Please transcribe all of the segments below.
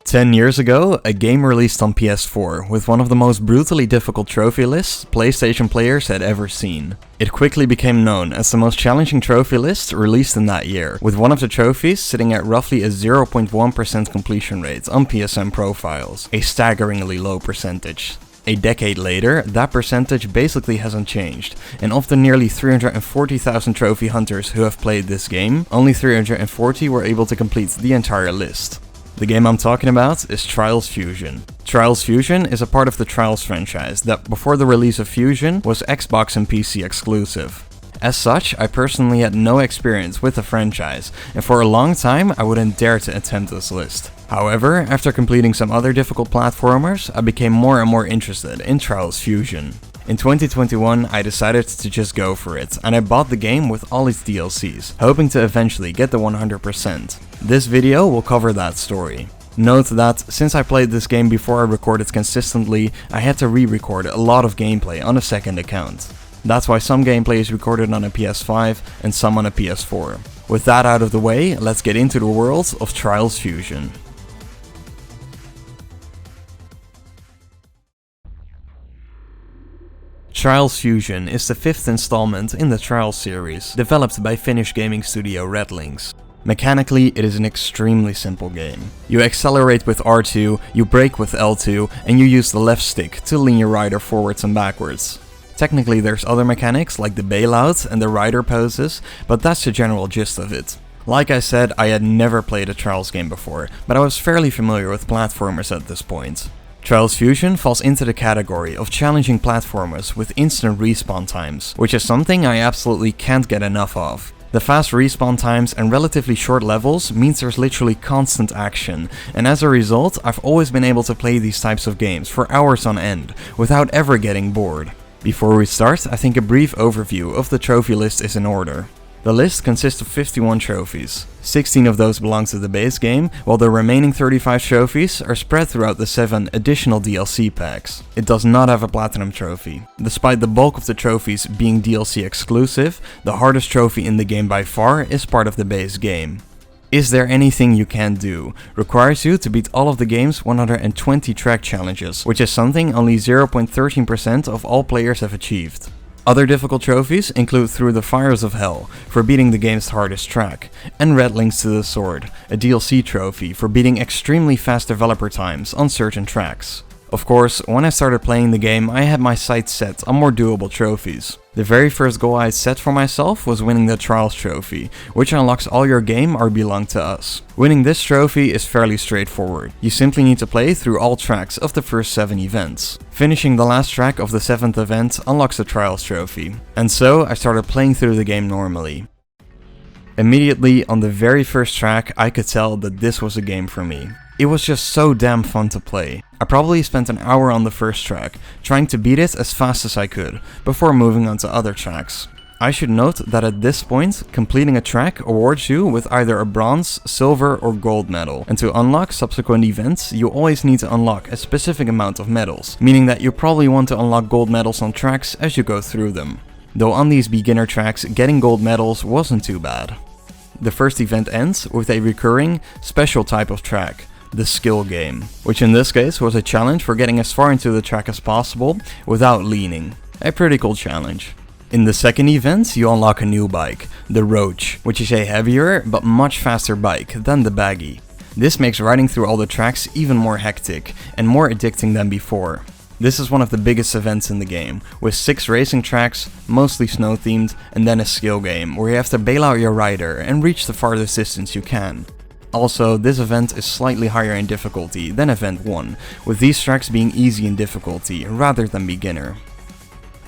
10 years ago, a game released on PS4 with one of the most brutally difficult trophy lists PlayStation players had ever seen. It quickly became known as the most challenging trophy list released in that year, with one of the trophies sitting at roughly a 0.1% completion rate on PSN profiles, a staggeringly low percentage. A decade later, that percentage basically hasn't changed, and of the nearly 340,000 trophy hunters who have played this game, only 340 were able to complete the entire list. The game I'm talking about is Trials Fusion. Trials Fusion is a part of the Trials franchise that, before the release of Fusion, was Xbox and PC exclusive. As such, I personally had no experience with the franchise, and for a long time I wouldn't dare to attempt this list. However, after completing some other difficult platformers, I became more and more interested in Trials Fusion. In 2021, I decided to just go for it, and I bought the game with all its DLCs, hoping to eventually get the 100%. This video will cover that story. Note that, since I played this game before I recorded consistently, I had to re-record a lot of gameplay on a second account. That's why some gameplay is recorded on a PS5 and some on a PS4. With that out of the way, let's get into the world of Trials Fusion. Trials Fusion is the 5th installment in the Trials series, developed by Finnish gaming studio RedLynx. Mechanically, it is an extremely simple game. You accelerate with R2, you brake with L2, and you use the left stick to lean your rider forwards and backwards. Technically there's other mechanics like the bailout and the rider poses, but that's the general gist of it. Like I said, I had never played a Trials game before, but I was fairly familiar with platformers at this point. Trials Fusion falls into the category of challenging platformers with instant respawn times, which is something I absolutely can't get enough of. The fast respawn times and relatively short levels means there's literally constant action, and as a result, I've always been able to play these types of games for hours on end, without ever getting bored. Before we start, I think a brief overview of the trophy list is in order. The list consists of 51 trophies. 16 of those belong to the base game, while the remaining 35 trophies are spread throughout the 7 additional DLC packs. It does not have a platinum trophy. Despite the bulk of the trophies being DLC exclusive, the hardest trophy in the game by far is part of the base game. Is There Anything You Can't Do requires you to beat all of the game's 120 track challenges, which is something only 0.13% of all players have achieved. Other difficult trophies include Through the Fires of Hell for beating the game's hardest track, and RedLynx to the Sword, a DLC trophy for beating extremely fast developer times on certain tracks. Of course, when I started playing the game, I had my sights set on more doable trophies. The very first goal I set for myself was winning the Trials trophy, which unlocks all your game or belong to us. Winning this trophy is fairly straightforward. You simply need to play through all tracks of the first 7 events. Finishing the last track of the 7th event unlocks the Trials trophy. And so I started playing through the game normally. Immediately on the very first track, I could tell that this was a game for me. It was just so damn fun to play. I probably spent an hour on the first track, trying to beat it as fast as I could, before moving on to other tracks. I should note that at this point, completing a track awards you with either a bronze, silver or gold medal, and to unlock subsequent events, you always need to unlock a specific amount of medals, meaning that you probably want to unlock gold medals on tracks as you go through them. Though on these beginner tracks, getting gold medals wasn't too bad. The first event ends with a recurring, special type of track, the skill game, which in this case was a challenge for getting as far into the track as possible without leaning. A pretty cool challenge. In the second event, you unlock a new bike, the Roach, which is a heavier but much faster bike than the Baggy. This makes riding through all the tracks even more hectic and more addicting than before. This is one of the biggest events in the game, with 6 racing tracks, mostly snow themed, and then a skill game where you have to bail out your rider and reach the farthest distance you can. Also, this event is slightly higher in difficulty than Event 1, with these tracks being easy in difficulty rather than beginner.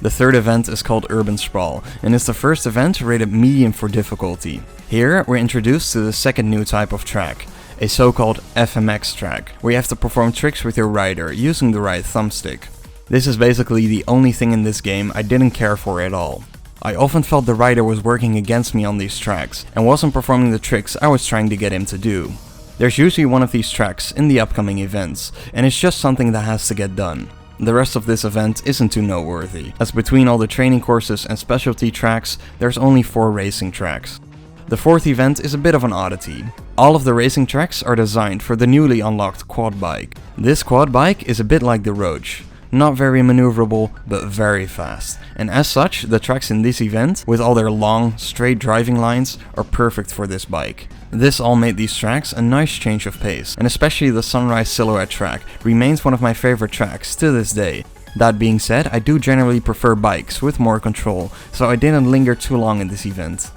The third event is called Urban Sprawl, and is the first event rated medium for difficulty. Here, we're introduced to the second new type of track, a so-called FMX track, where you have to perform tricks with your rider using the right thumbstick. This is basically the only thing in this game I didn't care for at all. I often felt the rider was working against me on these tracks, and wasn't performing the tricks I was trying to get him to do. There's usually one of these tracks in the upcoming events, and it's just something that has to get done. The rest of this event isn't too noteworthy, as between all the training courses and specialty tracks, there's only 4 racing tracks. The fourth event is a bit of an oddity. All of the racing tracks are designed for the newly unlocked quad bike. This quad bike is a bit like the Roach. Not very maneuverable, but very fast. And as such, the tracks in this event, with all their long, straight driving lines, are perfect for this bike. This all made these tracks a nice change of pace, and especially the Sunrise Silhouette track remains one of my favorite tracks to this day. That being said, I do generally prefer bikes with more control, so I didn't linger too long in this event.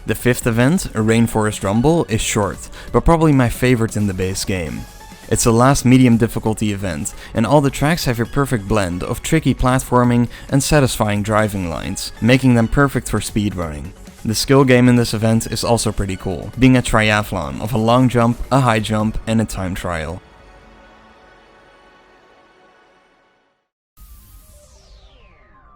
The fifth event, a Rainforest Rumble, is short, but probably my favorite in the base game. It's the last medium difficulty event, and all the tracks have a perfect blend of tricky platforming and satisfying driving lines, making them perfect for speedrunning. The skill game in this event is also pretty cool, being a triathlon of a long jump, a high jump, and a time trial.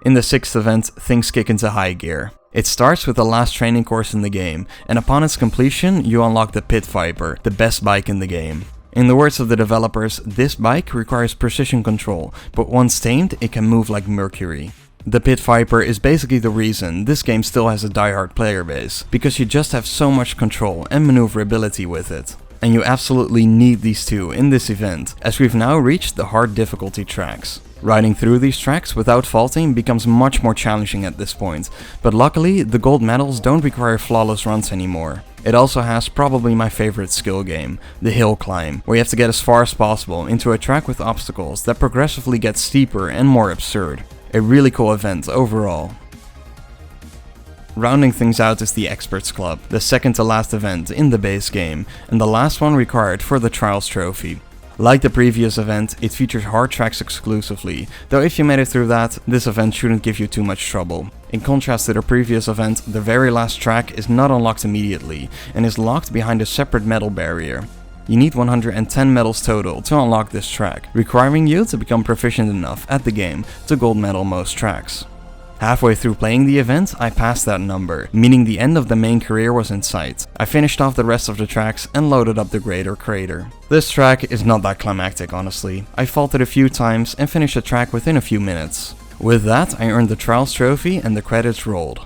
In the sixth event, things kick into high gear. It starts with the last training course in the game, and upon its completion, you unlock the Pit Viper, the best bike in the game. In the words of the developers, this bike requires precision control, but once tamed, it can move like Mercury. The Pit Viper is basically the reason this game still has a diehard player base, because you just have so much control and maneuverability with it. And you absolutely need these two in this event, as we've now reached the hard difficulty tracks. Riding through these tracks without faulting becomes much more challenging at this point, but luckily the gold medals don't require flawless runs anymore. It also has probably my favorite skill game, the hill climb, where you have to get as far as possible into a track with obstacles that progressively get steeper and more absurd. A really cool event overall. Rounding things out is the Experts Club, the second to last event in the base game, and the last one required for the Trials trophy. Like the previous event, it features hard tracks exclusively, though if you made it through that, this event shouldn't give you too much trouble. In contrast to the previous event, the very last track is not unlocked immediately, and is locked behind a separate medal barrier. You need 110 medals total to unlock this track, requiring you to become proficient enough at the game to gold medal most tracks. Halfway through playing the event, I passed that number, meaning the end of the main career was in sight. I finished off the rest of the tracks and loaded up the Greater Crater. This track is not that climactic, honestly. I faulted a few times and finished the track within a few minutes. With that, I earned the Trials trophy and the credits rolled.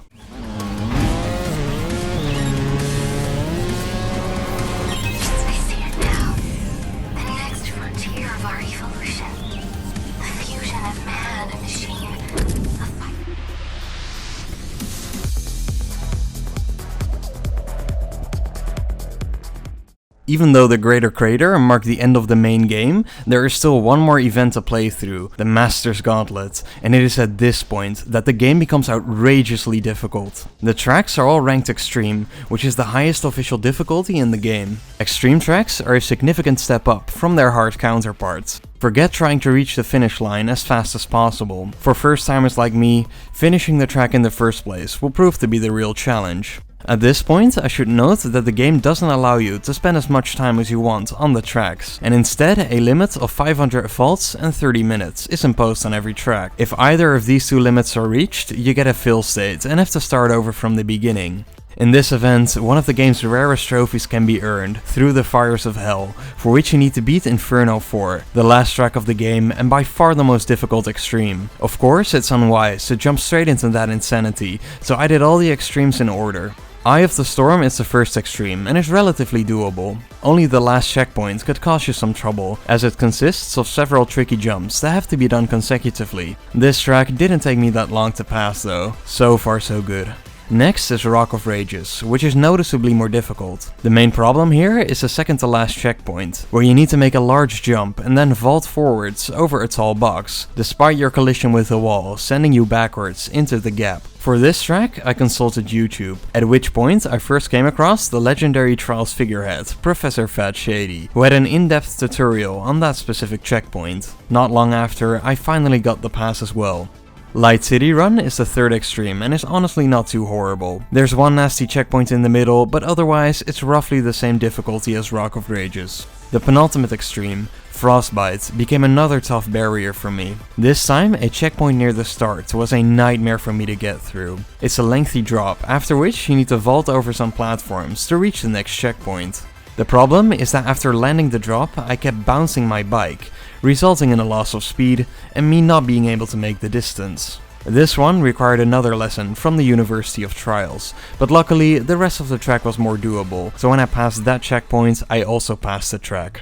Even though the Greater Crater marked the end of the main game, there is still one more event to play through, the Master's Gauntlet, and it is at this point that the game becomes outrageously difficult. The tracks are all ranked Extreme, which is the highest official difficulty in the game. Extreme tracks are a significant step up from their hard counterparts. Forget trying to reach the finish line as fast as possible. For first timers like me, finishing the track in the first place will prove to be the real challenge. At this point, I should note that the game doesn't allow you to spend as much time as you want on the tracks, and instead a limit of 500 faults and 30 minutes is imposed on every track. If either of these two limits are reached, you get a fail state and have to start over from the beginning. In this event, one of the game's rarest trophies can be earned, Through the Fires of Hell, for which you need to beat Inferno 4, the last track of the game and by far the most difficult extreme. Of course, it's unwise to jump straight into that insanity, so I did all the extremes in order. Eye of the Storm is the first extreme and is relatively doable. Only the last checkpoint could cause you some trouble, as it consists of several tricky jumps that have to be done consecutively. This track didn't take me that long to pass though, so far so good. Next is Rock of Rages, which is noticeably more difficult. The main problem here is the second to last checkpoint, where you need to make a large jump and then vault forwards over a tall box, despite your collision with the wall sending you backwards into the gap. For this track, I consulted YouTube, at which point I first came across the legendary Trials figurehead, Professor Fat Shady, who had an in-depth tutorial on that specific checkpoint. Not long after, I finally got the pass as well. Light City Run is the third extreme and is honestly not too horrible. There's one nasty checkpoint in the middle, but otherwise it's roughly the same difficulty as Rock of Rages. The penultimate extreme, Frostbite, became another tough barrier for me. This time, a checkpoint near the start was a nightmare for me to get through. It's a lengthy drop, after which you need to vault over some platforms to reach the next checkpoint. The problem is that after landing the drop, I kept bouncing my bike, resulting in a loss of speed and me not being able to make the distance. This one required another lesson from the University of Trials, but luckily the rest of the track was more doable, so when I passed that checkpoint, I also passed the track.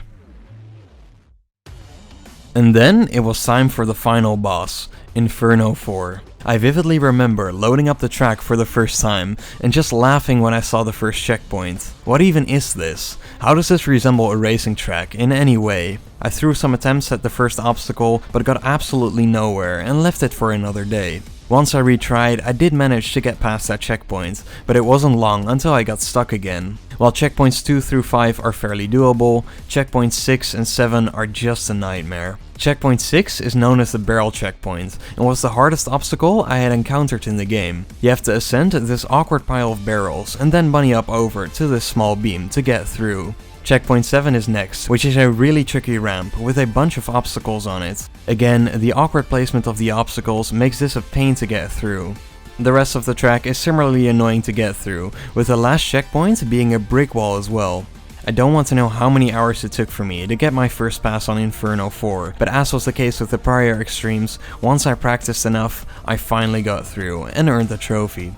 And then it was time for the final boss, Inferno 4. I vividly remember loading up the track for the first time and just laughing when I saw the first checkpoint. What even is this? How does this resemble a racing track in any way? I threw some attempts at the first obstacle but got absolutely nowhere and left it for another day. Once I retried, I did manage to get past that checkpoint, but it wasn't long until I got stuck again. While checkpoints 2 through 5 are fairly doable, checkpoints 6 and 7 are just a nightmare. Checkpoint 6 is known as the barrel checkpoint, and was the hardest obstacle I had encountered in the game. You have to ascend this awkward pile of barrels and then bunny up over to this small beam to get through. Checkpoint 7 is next, which is a really tricky ramp with a bunch of obstacles on it. Again, the awkward placement of the obstacles makes this a pain to get through. The rest of the track is similarly annoying to get through, with the last checkpoint being a brick wall as well. I don't want to know how many hours it took for me to get my first pass on Inferno 4, but as was the case with the prior extremes, once I practiced enough, I finally got through and earned the trophy.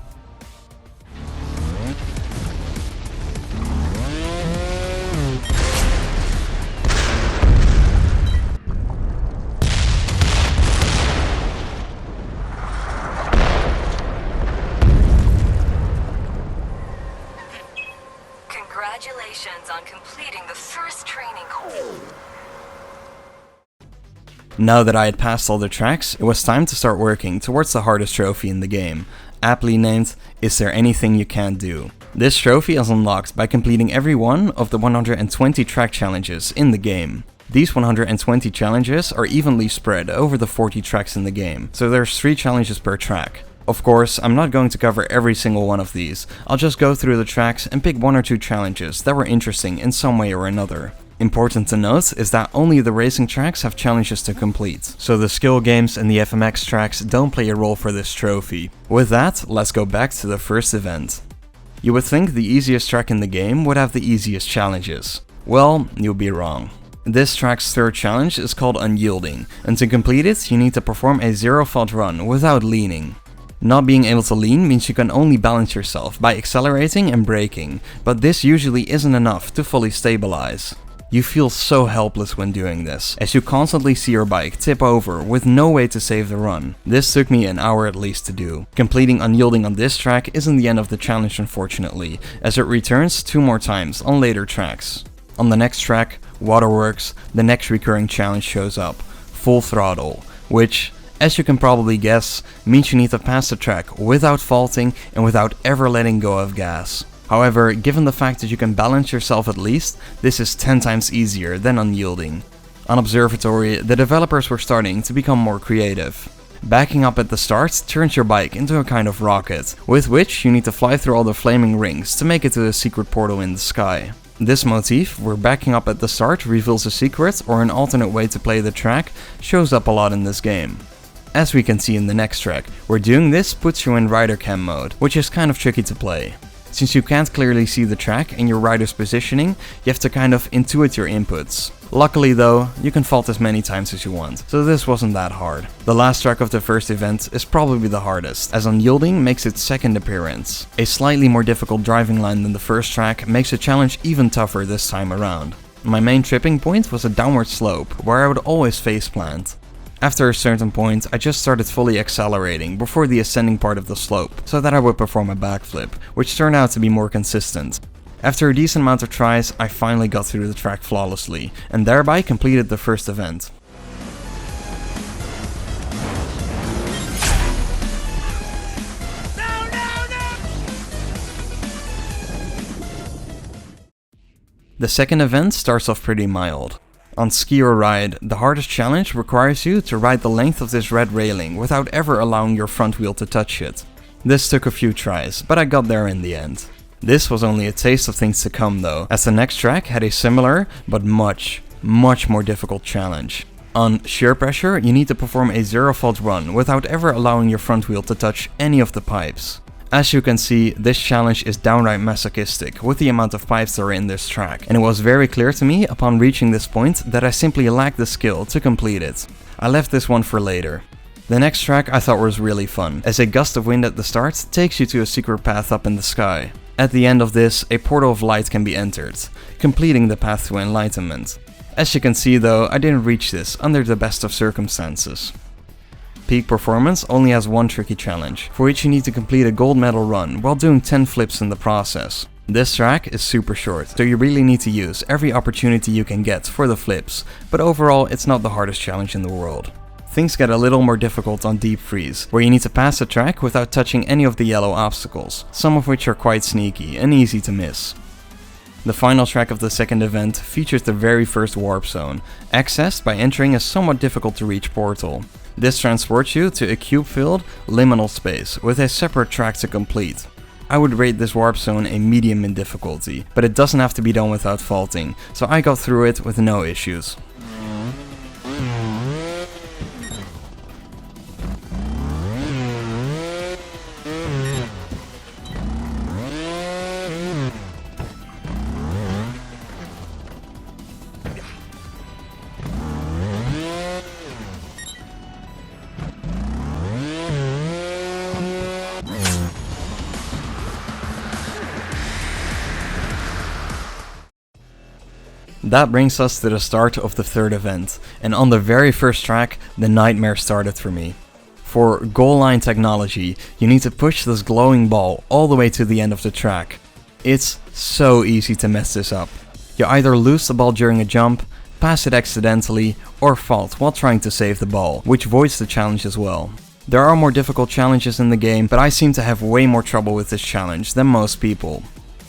Congratulations on completing the first training course. Now that I had passed all the tracks, it was time to start working towards the hardest trophy in the game, aptly named Is There Anything You Can't Do? This trophy is unlocked by completing every one of the 120 track challenges in the game. These 120 challenges are evenly spread over the 40 tracks in the game, so there's 3 challenges per track. Of course, I'm not going to cover every single one of these, I'll just go through the tracks and pick 1 or 2 challenges that were interesting in some way or another. Important to note is that only the racing tracks have challenges to complete, so the skill games and the FMX tracks don't play a role for this trophy. With that, let's go back to the first event. You would think the easiest track in the game would have the easiest challenges. Well, you'll be wrong. This track's third challenge is called Unyielding, and to complete it you need to perform a 0-fault run without leaning. Not being able to lean means you can only balance yourself by accelerating and braking, but this usually isn't enough to fully stabilize. You feel so helpless when doing this, as you constantly see your bike tip over with no way to save the run. This took me an hour at least to do. Completing Unyielding on this track isn't the end of the challenge unfortunately, as it returns 2 more times on later tracks. On the next track, Waterworks, the next recurring challenge shows up, Full Throttle, which, as you can probably guess, means you need to pass the track without faulting and without ever letting go of gas. However, given the fact that you can balance yourself at least, this is 10 times easier than Unyielding. On Observatory, the developers were starting to become more creative. Backing up at the start turns your bike into a kind of rocket, with which you need to fly through all the flaming rings to make it to the secret portal in the sky. This motif, where backing up at the start reveals a secret or an alternate way to play the track, shows up a lot in this game. As we can see in the next track, where doing this puts you in rider cam mode, which is kind of tricky to play. Since you can't clearly see the track and your rider's positioning, you have to kind of intuit your inputs. Luckily though, you can fault as many times as you want, so this wasn't that hard. The last track of the first event is probably the hardest, as Unyielding makes its second appearance. A slightly more difficult driving line than the first track makes the challenge even tougher this time around. My main tripping point was a downward slope, where I would always faceplant. After a certain point, I just started fully accelerating before the ascending part of the slope, so that I would perform a backflip, which turned out to be more consistent. After a decent amount of tries, I finally got through the track flawlessly, and thereby completed the first event. The second event starts off pretty mild. On Ski or Ride, the hardest challenge requires you to ride the length of this red railing without ever allowing your front wheel to touch it. This took a few tries, but I got there in the end. This was only a taste of things to come though, as the next track had a similar, but much more difficult challenge. On Shear Pressure, you need to perform a 0-fault run without ever allowing your front wheel to touch any of the pipes. As you can see, this challenge is downright masochistic with the amount of pipes that are in this track, and it was very clear to me upon reaching this point that I simply lacked the skill to complete it. I left this one for later. The next track I thought was really fun, as a gust of wind at the start takes you to a secret path up in the sky. At the end of this, a portal of light can be entered, completing the path to enlightenment. As you can see though, I didn't reach this under the best of circumstances. Peak Performance only has one tricky challenge, for which you need to complete a gold medal run while doing 10 flips in the process. This track is super short, so you really need to use every opportunity you can get for the flips, but overall it's not the hardest challenge in the world. Things get a little more difficult on Deep Freeze, where you need to pass the track without touching any of the yellow obstacles, some of which are quite sneaky and easy to miss. The final track of the second event features the very first warp zone, accessed by entering a somewhat difficult to reach portal. This transports you to a cube-filled, liminal space with a separate track to complete. I would rate this warp zone a medium in difficulty, but it doesn't have to be done without faulting, so I got through it with no issues. That brings us to the start of the third event, and on the very first track, the nightmare started for me. For goal line technology, you need to push this glowing ball all the way to the end of the track. It's so easy to mess this up. You either lose the ball during a jump, pass it accidentally, or fault while trying to save the ball, which voids the challenge as well. There are more difficult challenges in the game, but I seem to have way more trouble with this challenge than most people.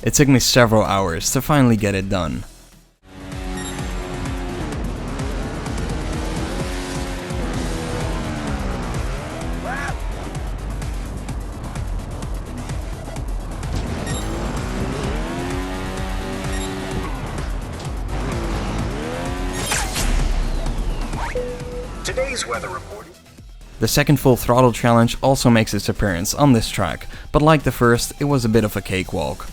It took me several hours to finally get it done. Today's weather reporting. The second full throttle challenge also makes its appearance on this track, but like the first, it was a bit of a cakewalk.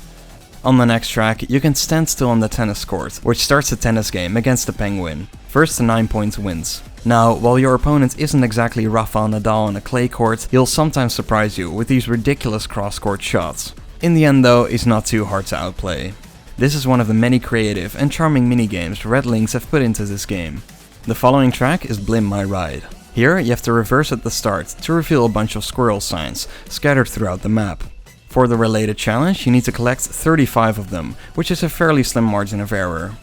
On the next track, you can stand still on the tennis court, which starts a tennis game against the penguin. First to 9 points wins. Now, while your opponent isn't exactly Rafael Nadal on a clay court, he'll sometimes surprise you with these ridiculous cross-court shots. In the end though, he's not too hard to outplay. This is one of the many creative and charming minigames RedLynx have put into this game. The following track is Blim My Ride. Here you have to reverse at the start to reveal a bunch of squirrel signs scattered throughout the map. For the related challenge you need to collect 35 of them, which is a fairly slim margin of error.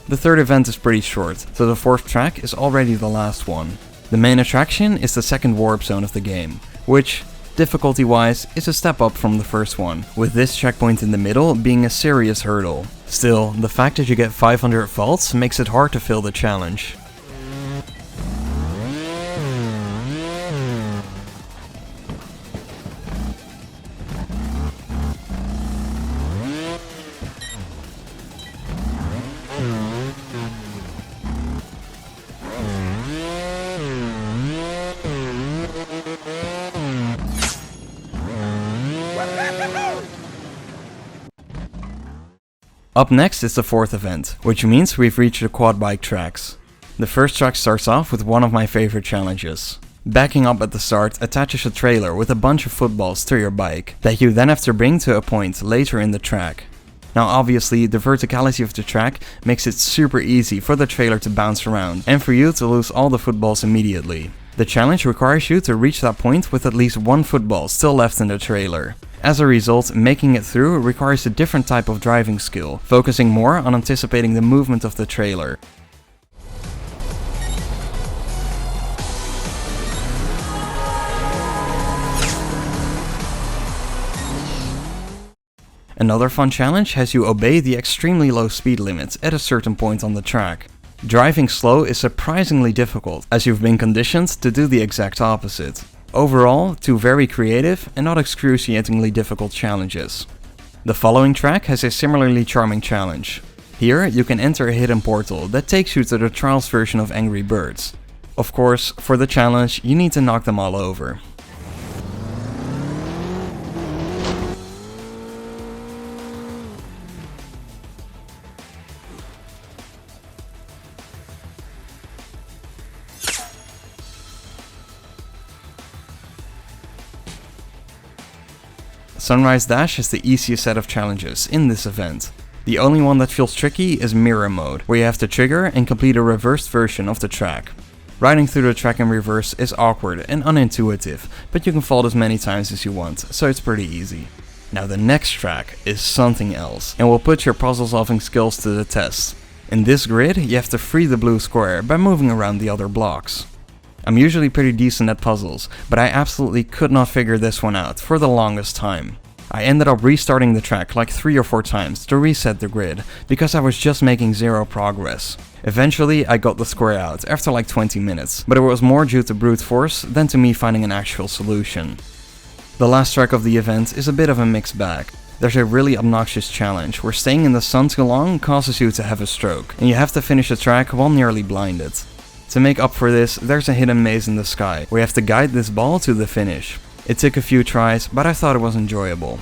The third event is pretty short, so the fourth track is already the last one. The main attraction is the second warp zone of the game, which, difficulty-wise, is a step up from the first one, with this checkpoint in the middle being a serious hurdle. Still, the fact that you get 500 faults makes it hard to fail the challenge. Up next is the fourth event, which means we've reached the quad bike tracks. The first track starts off with one of my favorite challenges. Backing up at the start attaches a trailer with a bunch of footballs to your bike, that you then have to bring to a point later in the track. Now obviously the verticality of the track makes it super easy for the trailer to bounce around and for you to lose all the footballs immediately. The challenge requires you to reach that point with at least one football still left in the trailer. As a result, making it through requires a different type of driving skill, focusing more on anticipating the movement of the trailer. Another fun challenge has you obey the extremely low speed limits at a certain point on the track. Driving slow is surprisingly difficult, as you've been conditioned to do the exact opposite. Overall, two very creative and not excruciatingly difficult challenges. The following track has a similarly charming challenge. Here you can enter a hidden portal that takes you to the Trials version of Angry Birds. Of course, for the challenge you need to knock them all over. Sunrise Dash is the easiest set of challenges in this event. The only one that feels tricky is Mirror Mode, where you have to trigger and complete a reversed version of the track. Riding through the track in reverse is awkward and unintuitive, but you can fall as many times as you want, so it's pretty easy. Now the next track is something else, and will put your puzzle solving skills to the test. In this grid, you have to free the blue square by moving around the other blocks. I'm usually pretty decent at puzzles, but I absolutely could not figure this one out for the longest time. I ended up restarting the track like 3 or 4 times to reset the grid, because I was just making zero progress. Eventually I got the square out after like 20 minutes, but it was more due to brute force than to me finding an actual solution. The last track of the event is a bit of a mixed bag. There's a really obnoxious challenge where staying in the sun too long causes you to have a stroke, and you have to finish the track while nearly blinded. To make up for this, there's a hidden maze in the sky where you have to guide this ball to the finish. It took a few tries, but I thought it was enjoyable.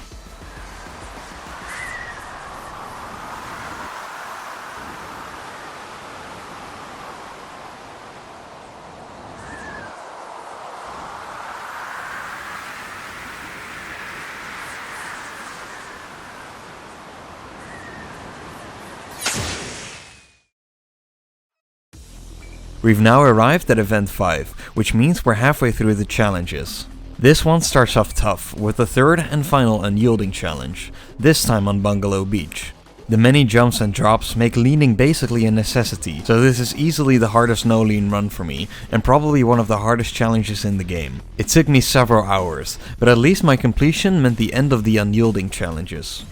We've now arrived at event 5, which means we're halfway through the challenges. This one starts off tough, with the third and final unyielding challenge, this time on Bungalow Beach. The many jumps and drops make leaning basically a necessity, so this is easily the hardest no-lean run for me, and probably one of the hardest challenges in the game. It took me several hours, but at least my completion meant the end of the unyielding challenges.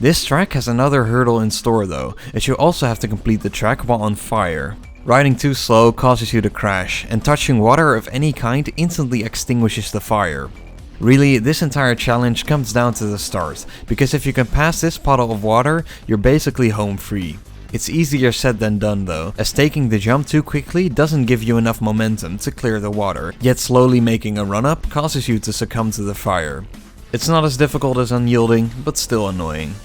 This track has another hurdle in store though, as you also have to complete the track while on fire. Riding too slow causes you to crash, and touching water of any kind instantly extinguishes the fire. Really, this entire challenge comes down to the start, because if you can pass this puddle of water, you're basically home free. It's easier said than done though, as taking the jump too quickly doesn't give you enough momentum to clear the water, yet slowly making a run up causes you to succumb to the fire. It's not as difficult as unyielding, but still annoying.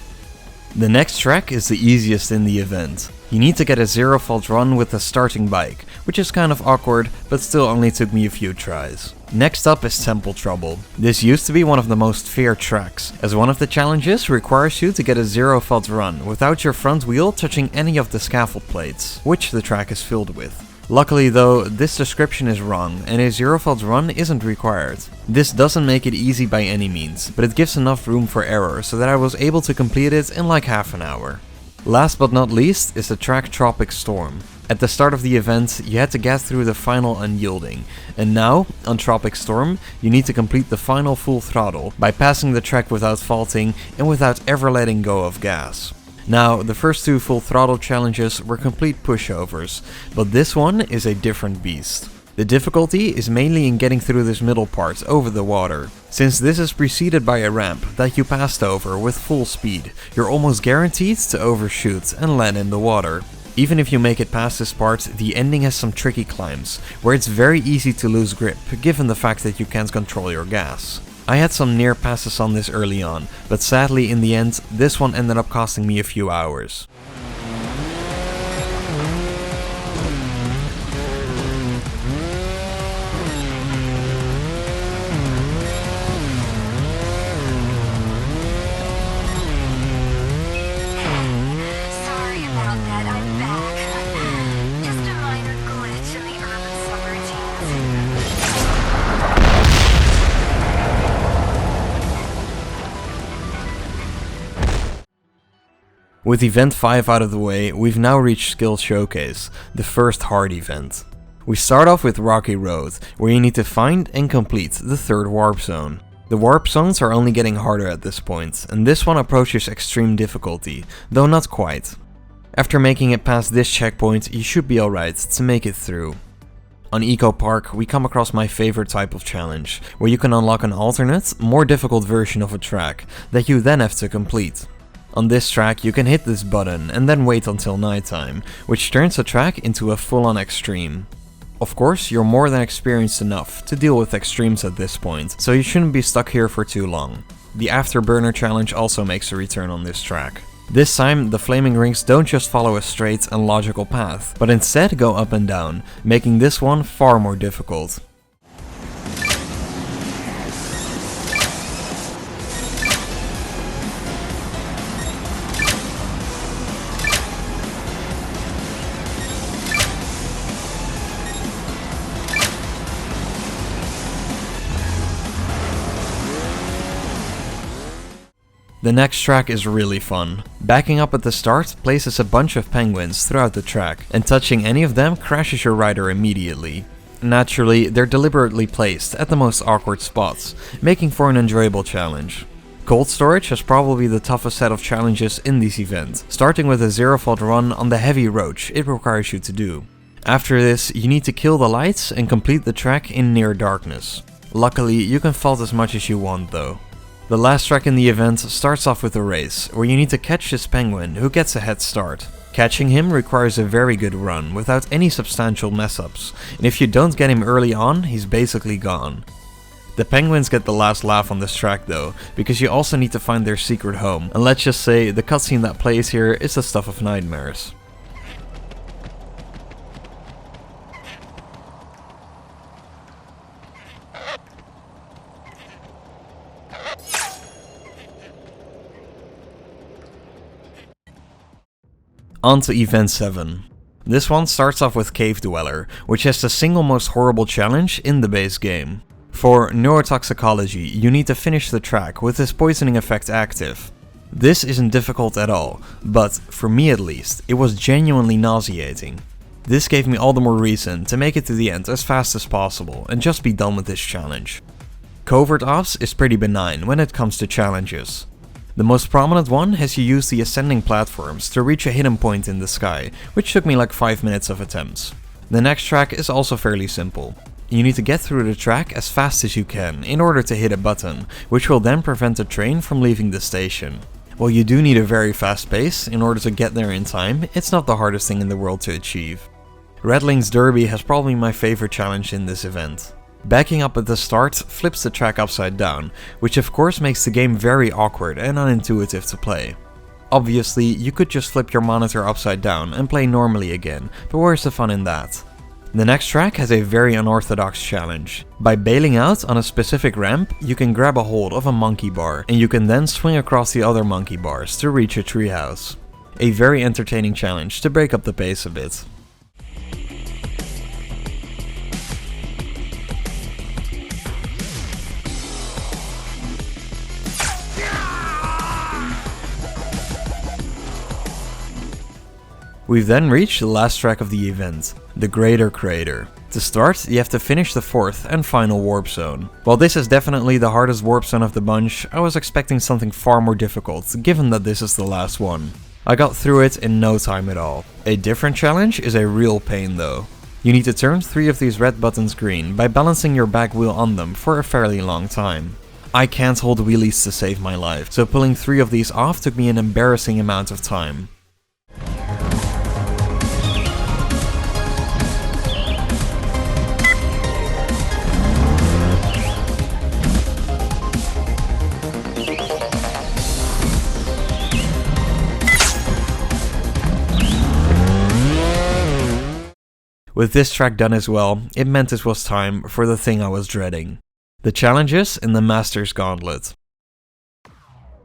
The next track is the easiest in the event. You need to get a 0 fault run with a starting bike, which is kind of awkward, but still only took me a few tries. Next up is Temple Trouble. This used to be one of the most feared tracks, as one of the challenges requires you to get a 0 fault run without your front wheel touching any of the scaffold plates, which the track is filled with. Luckily though, this description is wrong and a 0 fault run isn't required. This doesn't make it easy by any means, but it gives enough room for error so that I was able to complete it in like half an hour. Last but not least is the track Tropic Storm. At the start of the event, you had to get through the final unyielding, and now, on Tropic Storm, you need to complete the final full throttle by passing the track without faulting and without ever letting go of gas. Now, the first 2 full throttle challenges were complete pushovers, but this one is a different beast. The difficulty is mainly in getting through this middle part over the water. Since this is preceded by a ramp that you passed over with full speed, you're almost guaranteed to overshoot and land in the water. Even if you make it past this part, the ending has some tricky climbs, where it's very easy to lose grip, given the fact that you can't control your gas. I had some near passes on this early on, but sadly in the end, this one ended up costing me a few hours. Sorry about that, I'm back. Just a minor glitch in the urban subroutines. With event 5 out of the way, we've now reached Skill Showcase, the first hard event. We start off with Rocky Road, where you need to find and complete the 3rd warp zone. The warp zones are only getting harder at this point, and this one approaches extreme difficulty, though not quite. After making it past this checkpoint, you should be alright to make it through. On Eco Park, we come across my favorite type of challenge, where you can unlock an alternate, more difficult version of a track that you then have to complete. On this track, you can hit this button and then wait until nighttime, which turns the track into a full-on extreme. Of course, you're more than experienced enough to deal with extremes at this point, so you shouldn't be stuck here for too long. The Afterburner challenge also makes a return on this track. This time, the flaming rings don't just follow a straight and logical path, but instead go up and down, making this one far more difficult. The next track is really fun. Backing up at the start places a bunch of penguins throughout the track, and touching any of them crashes your rider immediately. Naturally, they're deliberately placed at the most awkward spots, making for an enjoyable challenge. Cold storage has probably the toughest set of challenges in this event, starting with a 0-fault run on the heavy Roach it requires you to do. After this, you need to kill the lights and complete the track in near darkness. Luckily, you can fault as much as you want though. The last track in the event starts off with a race, where you need to catch this penguin who gets a head start. Catching him requires a very good run without any substantial mess-ups, and if you don't get him early on, he's basically gone. The penguins get the last laugh on this track though, because you also need to find their secret home, and let's just say the cutscene that plays here is the stuff of nightmares. On to Event 7. This one starts off with Cave Dweller, which has the single most horrible challenge in the base game. For neurotoxicology, you need to finish the track with this poisoning effect active. This isn't difficult at all, but, for me at least, it was genuinely nauseating. This gave me all the more reason to make it to the end as fast as possible and just be done with this challenge. Covert Ops is pretty benign when it comes to challenges. The most prominent one has you use the ascending platforms to reach a hidden point in the sky, which took me like 5 minutes of attempts. The next track is also fairly simple. You need to get through the track as fast as you can in order to hit a button, which will then prevent the train from leaving the station. While you do need a very fast pace in order to get there in time, it's not the hardest thing in the world to achieve. RedLynx Derby has probably my favorite challenge in this event. Backing up at the start flips the track upside down, which of course makes the game very awkward and unintuitive to play. Obviously, you could just flip your monitor upside down and play normally again, but where's the fun in that? The next track has a very unorthodox challenge. By bailing out on a specific ramp, you can grab a hold of a monkey bar, and you can then swing across the other monkey bars to reach a treehouse. A very entertaining challenge to break up the pace a bit. We've then reached the last track of the event, the Greater Crater. To start, you have to finish the 4th and final warp zone. While this is definitely the hardest warp zone of the bunch, I was expecting something far more difficult, given that this is the last one. I got through it in no time at all. A different challenge is a real pain though. You need to turn 3 of these red buttons green by balancing your back wheel on them for a fairly long time. I can't hold wheelies to save my life, so pulling 3 of these off took me an embarrassing amount of time. With this track done as well, it meant it was time for the thing I was dreading. The challenges in the Master's Gauntlet.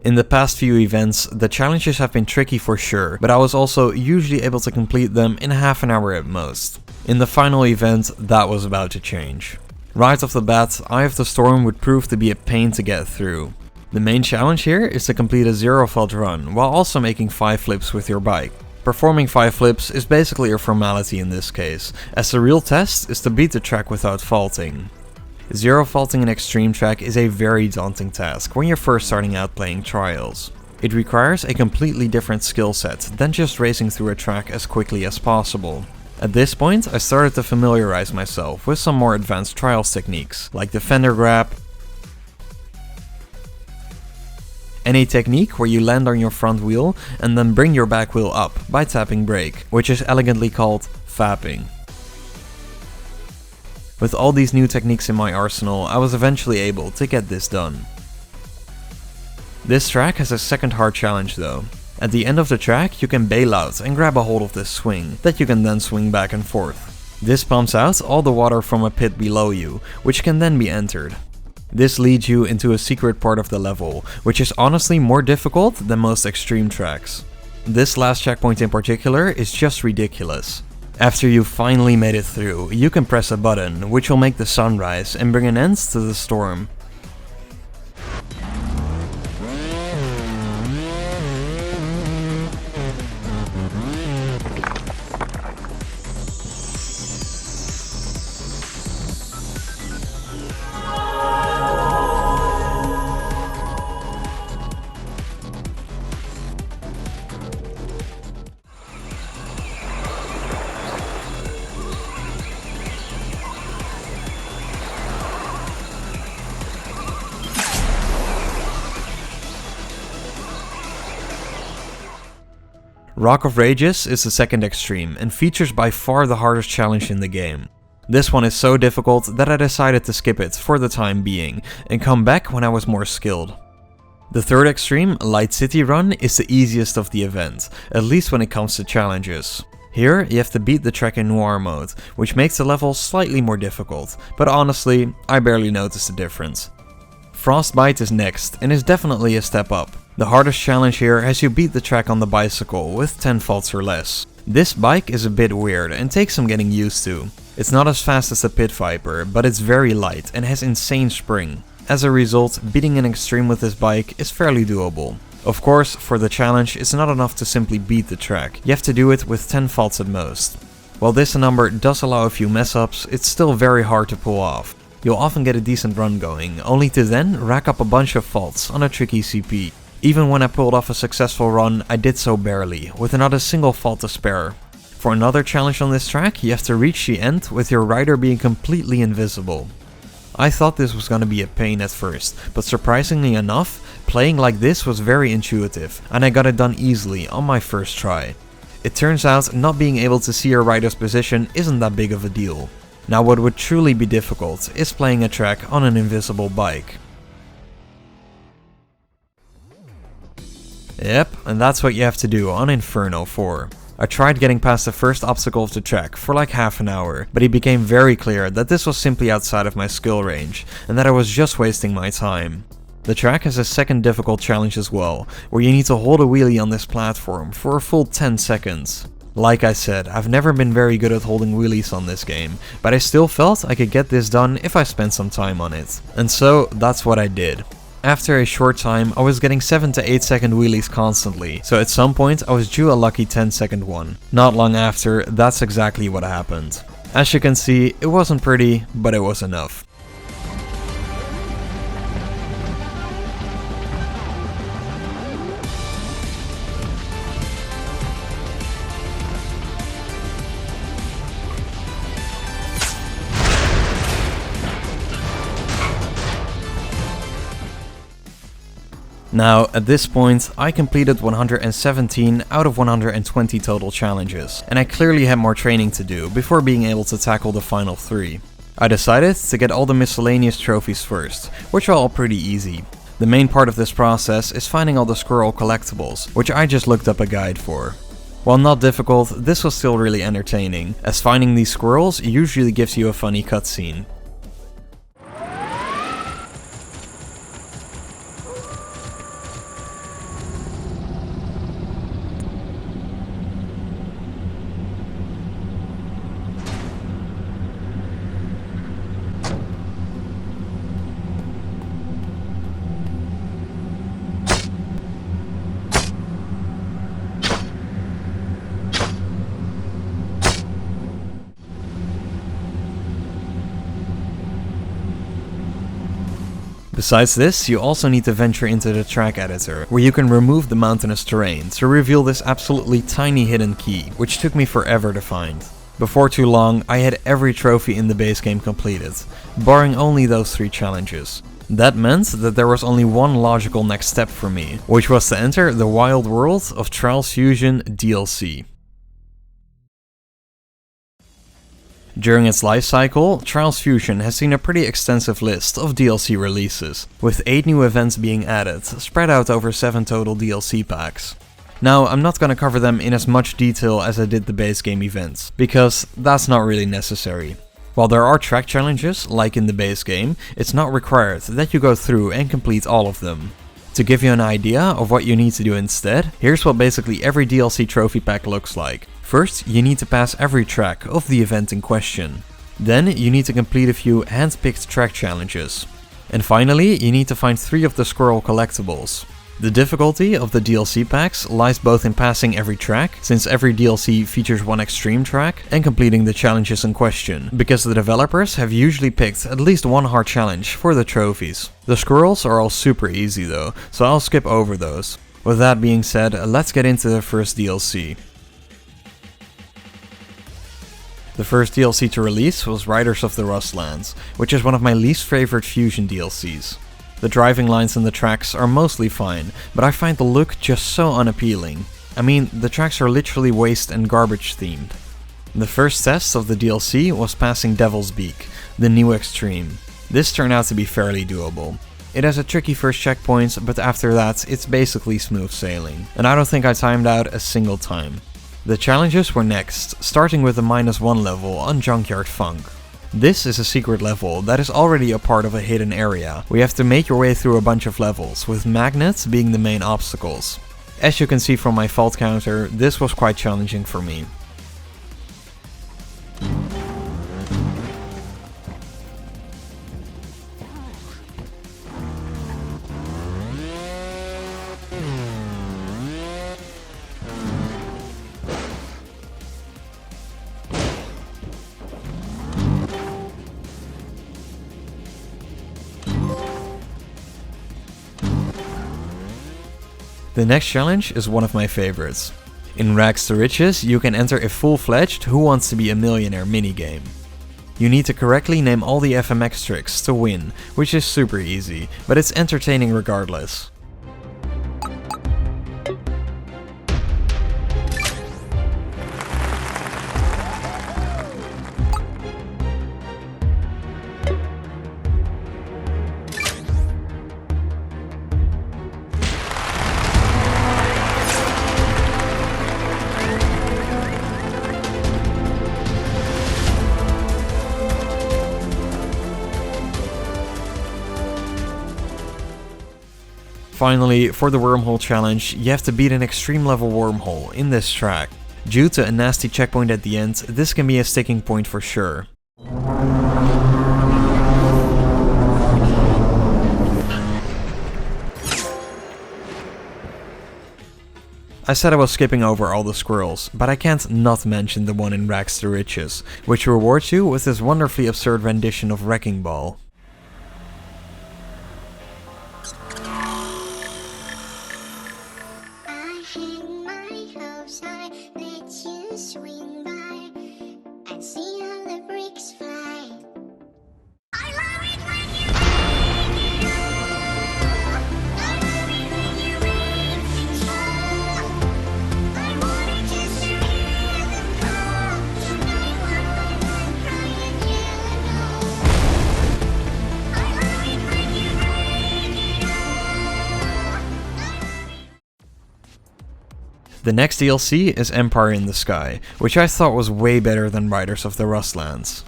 In the past few events, the challenges have been tricky for sure, but I was also usually able to complete them in half an hour at most. In the final event, that was about to change. Right off the bat, Eye of the Storm would prove to be a pain to get through. The main challenge here is to complete a 0-fault run, while also making 5 flips with your bike. Performing 5 flips is basically a formality in this case, as the real test is to beat the track without faulting. 0-faulting an extreme track is a very daunting task when you're first starting out playing Trials. It requires a completely different skill set than just racing through a track as quickly as possible. At this point, I started to familiarize myself with some more advanced trials techniques, like the fender grab, and a technique where you land on your front wheel and then bring your back wheel up by tapping brake, which is elegantly called fapping. With all these new techniques in my arsenal, I was eventually able to get this done. This track has a second hard challenge though. At the end of the track, you can bail out and grab a hold of this swing that you can then swing back and forth. This pumps out all the water from a pit below you, which can then be entered. This leads you into a secret part of the level, which is honestly more difficult than most extreme tracks. This last checkpoint in particular is just ridiculous. After you've finally made it through, you can press a button, which will make the sun rise and bring an end to the storm. Rock of Rages is the second extreme and features by far the hardest challenge in the game. This one is so difficult that I decided to skip it for the time being and come back when I was more skilled. The third extreme, Light City Run, is the easiest of the event, at least when it comes to challenges. Here you have to beat the track in Noir mode, which makes the level slightly more difficult, but honestly, I barely noticed the difference. Frostbite is next and is definitely a step up. The hardest challenge here has you beat the track on the bicycle with 10 faults or less. This bike is a bit weird and takes some getting used to. It's not as fast as the Pit Viper, but it's very light and has insane spring. As a result, beating an extreme with this bike is fairly doable. Of course, for the challenge, it's not enough to simply beat the track. You have to do it with 10 faults at most. While this number does allow a few mess-ups, it's still very hard to pull off. You'll often get a decent run going, only to then rack up a bunch of faults on a tricky CP. Even when I pulled off a successful run, I did so barely, with not a single fault to spare. For another challenge on this track, you have to reach the end with your rider being completely invisible. I thought this was gonna be a pain at first, but surprisingly enough, playing like this was very intuitive, and I got it done easily on my first try. It turns out not being able to see your rider's position isn't that big of a deal. Now what would truly be difficult is playing a track on an invisible bike. Yep, and that's what you have to do on Inferno 4. I tried getting past the first obstacle of the track for like half an hour, but it became very clear that this was simply outside of my skill range, and that I was just wasting my time. The track has a second difficult challenge as well, where you need to hold a wheelie on this platform for a full 10 seconds. Like I said, I've never been very good at holding wheelies on this game, but I still felt I could get this done if I spent some time on it. And so, that's what I did. After a short time, I was getting 7 to 8 second wheelies constantly, so at some point I was due a lucky 10-second one. Not long after, that's exactly what happened. As you can see, it wasn't pretty, but it was enough. Now, at this point, I completed 117 out of 120 total challenges, and I clearly had more training to do before being able to tackle the final 3. I decided to get all the miscellaneous trophies first, which are all pretty easy. The main part of this process is finding all the squirrel collectibles, which I just looked up a guide for. While not difficult, this was still really entertaining, as finding these squirrels usually gives you a funny cutscene. Besides this, you also need to venture into the track editor, where you can remove the mountainous terrain to reveal this absolutely tiny hidden key, which took me forever to find. Before too long, I had every trophy in the base game completed, barring only those 3 challenges. That meant that there was only one logical next step for me, which was to enter the wild world of Trials Fusion DLC. During its life cycle, Trials Fusion has seen a pretty extensive list of DLC releases, with 8 new events being added, spread out over 7 total DLC packs. Now, I'm not gonna cover them in as much detail as I did the base game events, because that's not really necessary. While there are track challenges, like in the base game, it's not required that you go through and complete all of them. To give you an idea of what you need to do instead, here's what basically every DLC trophy pack looks like. First, you need to pass every track of the event in question. Then, you need to complete a few hand-picked track challenges. And finally, you need to find 3 of the squirrel collectibles. The difficulty of the DLC packs lies both in passing every track, since every DLC features one extreme track, and completing the challenges in question, because the developers have usually picked at least one hard challenge for the trophies. The squirrels are all super easy though, so I'll skip over those. With that being said, let's get into the first DLC. The first DLC to release was Riders of the Rustlands, which is one of my least favorite Fusion DLCs. The driving lines and the tracks are mostly fine, but I find the look just so unappealing. I mean, the tracks are literally waste and garbage themed. The first test of the DLC was passing Devil's Beak, the new extreme. This turned out to be fairly doable. It has a tricky first checkpoint, but after that it's basically smooth sailing, and I don't think I timed out a single time. The challenges were next, starting with the -1 level on Junkyard Funk. This is a secret level that is already a part of a hidden area, where you have to make your way through a bunch of levels, with magnets being the main obstacles. As you can see from my fault counter, this was quite challenging for me. The next challenge is one of my favorites. In Rags to Riches, you can enter a full-fledged Who Wants to Be a Millionaire minigame. You need to correctly name all the FMX tricks to win, which is super easy, but it's entertaining regardless. Finally, for the wormhole challenge, you have to beat an extreme level wormhole in this track. Due to a nasty checkpoint at the end, this can be a sticking point for sure. I said I was skipping over all the squirrels, but I can't not mention the one in Rags to Riches, which rewards you with this wonderfully absurd rendition of Wrecking Ball. The next DLC is Empire in the Sky, which I thought was way better than Riders of the Rustlands.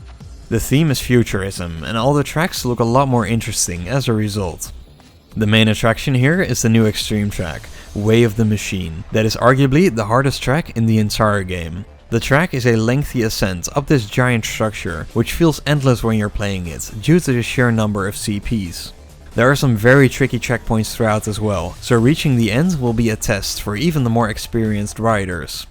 The theme is futurism, and all the tracks look a lot more interesting as a result. The main attraction here is the new extreme track, Way of the Machine, that is arguably the hardest track in the entire game. The track is a lengthy ascent up this giant structure, which feels endless when you're playing it, due to the sheer number of CPs. There are some very tricky checkpoints throughout as well, so reaching the end will be a test for even the more experienced riders.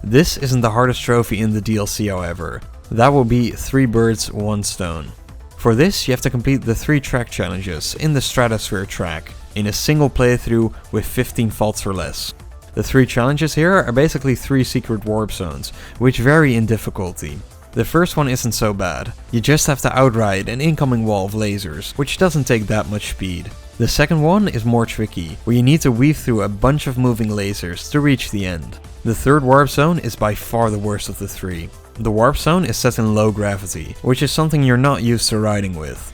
This isn't the hardest trophy in the DLC however. That will be 3 birds, 1 stone. For this you have to complete the 3 track challenges in the Stratosphere track, in a single playthrough with 15 faults or less. The 3 challenges here are basically 3 secret warp zones, which vary in difficulty. The first one isn't so bad, you just have to outride an incoming wall of lasers, which doesn't take that much speed. The second one is more tricky, where you need to weave through a bunch of moving lasers to reach the end. The third warp zone is by far the worst of the 3. The warp zone is set in low gravity, which is something you're not used to riding with.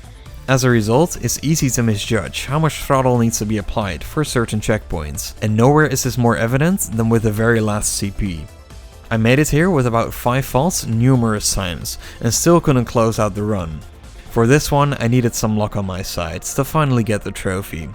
As a result, it's easy to misjudge how much throttle needs to be applied for certain checkpoints, and nowhere is this more evident than with the very last CP. I made it here with about 5 faults numerous times, and still couldn't close out the run. For this one I needed some luck on my side to finally get the trophy.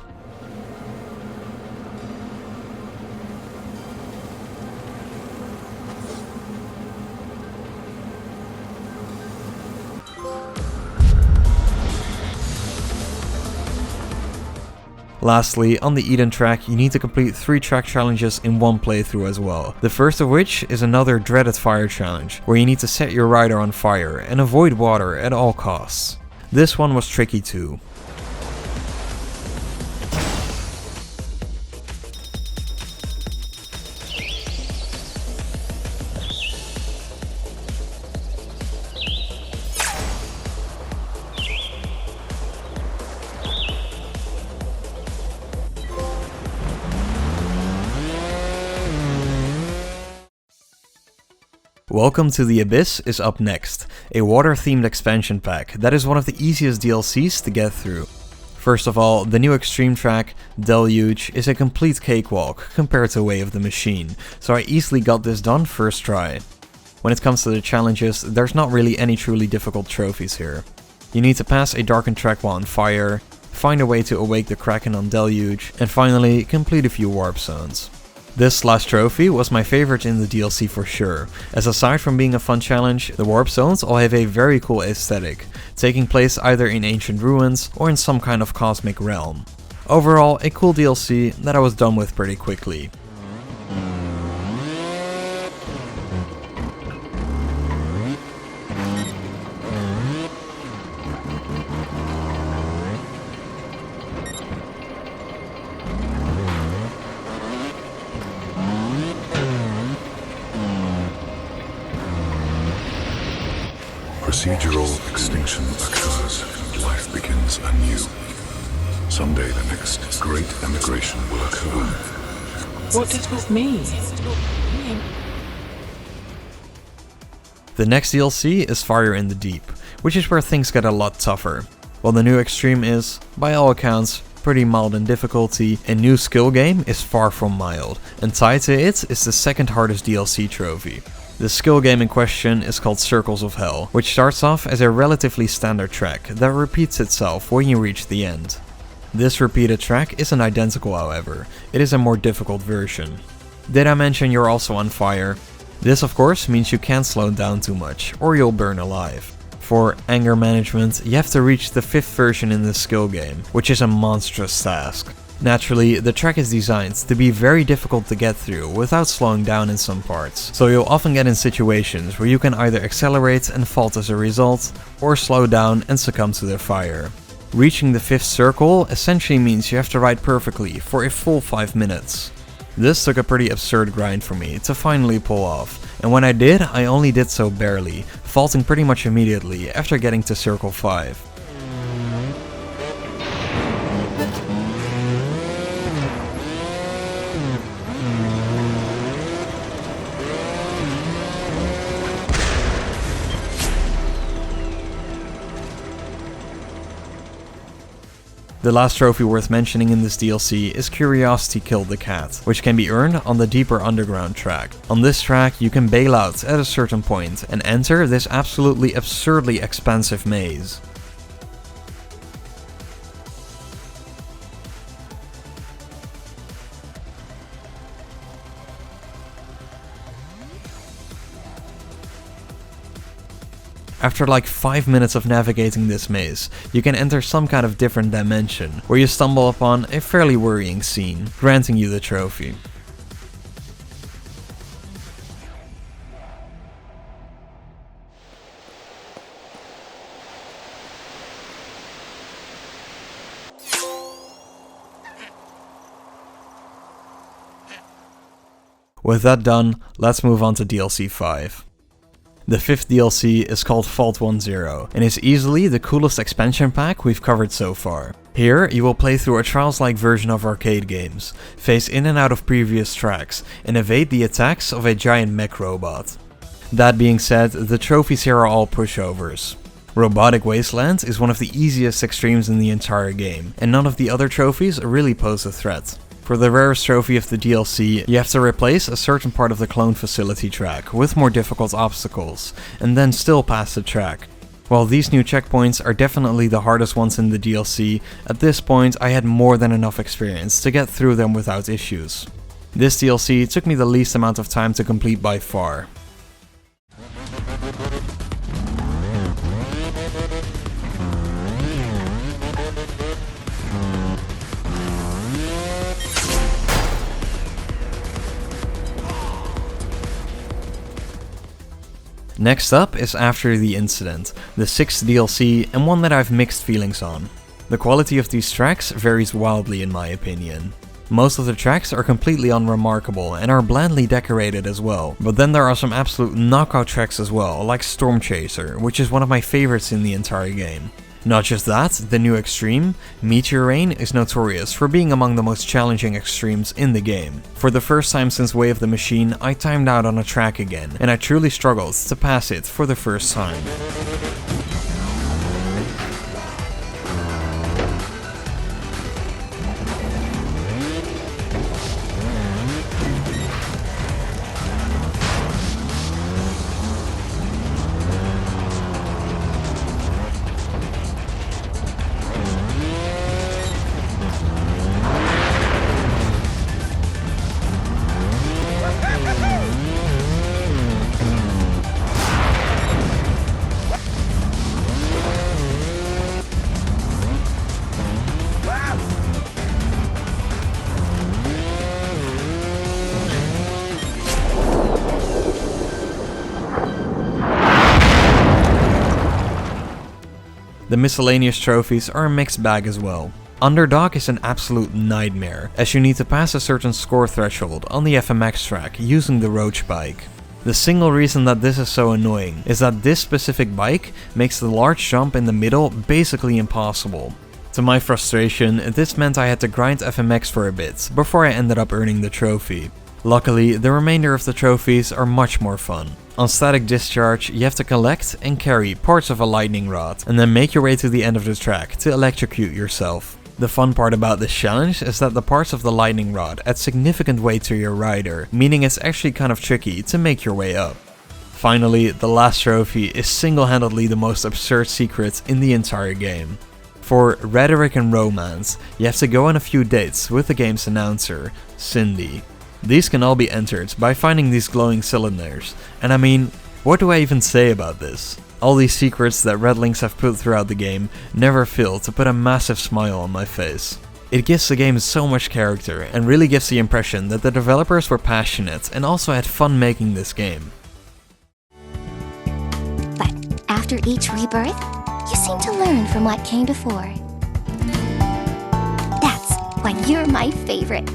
Lastly, on the Eden track you need to complete 3 track challenges in one playthrough as well. The first of which is another dreaded fire challenge, where you need to set your rider on fire and avoid water at all costs. This one was tricky too. Welcome to the Abyss is up next, a water-themed expansion pack that is one of the easiest DLCs to get through. First of all, the new extreme track, Deluge, is a complete cakewalk compared to Way of the Machine, so I easily got this done first try. When it comes to the challenges, there's not really any truly difficult trophies here. You need to pass a darkened track while on fire, find a way to awake the Kraken on Deluge, and finally complete a few warp zones. This last trophy was my favorite in the DLC for sure, as aside from being a fun challenge, the warp zones all have a very cool aesthetic, taking place either in ancient ruins or in some kind of cosmic realm. Overall, a cool DLC that I was done with pretty quickly. Procedural extinction occurs and life begins anew. Someday the next great emigration will occur. What does this mean? The next DLC is Fire in the Deep, which is where things get a lot tougher. While the new extreme is, by all accounts, pretty mild in difficulty, a new skill game is far from mild, and tied to it is the second hardest DLC trophy. The skill game in question is called Circles of Hell, which starts off as a relatively standard track that repeats itself when you reach the end. This repeated track isn't identical however, it is a more difficult version. Did I mention you're also on fire? This of course means you can't slow down too much, or you'll burn alive. For anger management, you have to reach the 5th version in this skill game, which is a monstrous task. Naturally, the track is designed to be very difficult to get through without slowing down in some parts, so you'll often get in situations where you can either accelerate and fault as a result, or slow down and succumb to the fire. Reaching the 5th circle essentially means you have to ride perfectly for a full 5 minutes. This took a pretty absurd grind for me to finally pull off, and when I did, I only did so barely, faulting pretty much immediately after getting to circle 5. The last trophy worth mentioning in this DLC is Curiosity Killed the Cat, which can be earned on the deeper underground track. On this track you can bail out at a certain point and enter this absolutely absurdly expansive maze. After like 5 minutes of navigating this maze, you can enter some kind of different dimension, where you stumble upon a fairly worrying scene, granting you the trophy. With that done, let's move on to DLC 5. The 5th DLC is called Vault 10 and is easily the coolest expansion pack we've covered so far. Here, you will play through a Trials-like version of arcade games, phase in and out of previous tracks, and evade the attacks of a giant mech robot. That being said, the trophies here are all pushovers. Robotic Wasteland is one of the easiest extremes in the entire game, and none of the other trophies really pose a threat. For the rarest trophy of the DLC, you have to replace a certain part of the clone facility track with more difficult obstacles, and then still pass the track. While these new checkpoints are definitely the hardest ones in the DLC, at this point I had more than enough experience to get through them without issues. This DLC took me the least amount of time to complete by far. Next up is After the Incident, the 6th DLC and one that I've mixed feelings on. The quality of these tracks varies wildly in my opinion. Most of the tracks are completely unremarkable and are blandly decorated as well, but then there are some absolute knockout tracks as well, like Storm Chaser, which is one of my favorites in the entire game. Not just that, the new extreme, Meteor Rain, is notorious for being among the most challenging extremes in the game. For the first time since Way of the Machine, I timed out on a track again, and I truly struggled to pass it for the first time. The Miscellaneous Trophies are a mixed bag as well. Underdog is an absolute nightmare, as you need to pass a certain score threshold on the FMX track using the Roach bike. The single reason that this is so annoying is that this specific bike makes the large jump in the middle basically impossible. To my frustration, this meant I had to grind FMX for a bit before I ended up earning the trophy. Luckily, the remainder of the trophies are much more fun. On Static Discharge, you have to collect and carry parts of a lightning rod, and then make your way to the end of the track to electrocute yourself. The fun part about this challenge is that the parts of the lightning rod add significant weight to your rider, meaning it's actually kind of tricky to make your way up. Finally, the last trophy is single-handedly the most absurd secret in the entire game. For Rhetoric and Romance, you have to go on a few dates with the game's announcer, Cindy. These can all be entered by finding these glowing cylinders, and I mean, what do I even say about this? All these secrets that RedLynx have put throughout the game never fail to put a massive smile on my face. It gives the game so much character and really gives the impression that the developers were passionate and also had fun making this game. But after each rebirth, you seem to learn from what came before. That's why you're my favorite.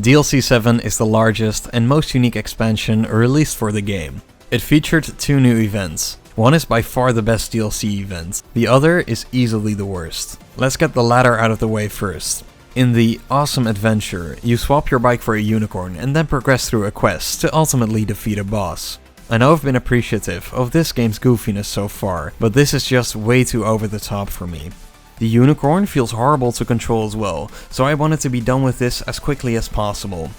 DLC 7 is the largest and most unique expansion released for the game. It featured 2 new events. One is by far the best DLC event, the other is easily the worst. Let's get the latter out of the way first. In the Awesome Adventure, you swap your bike for a unicorn and then progress through a quest to ultimately defeat a boss. I know I've been appreciative of this game's goofiness so far, but this is just way too over the top for me. The unicorn feels horrible to control as well, so I wanted to be done with this as quickly as possible.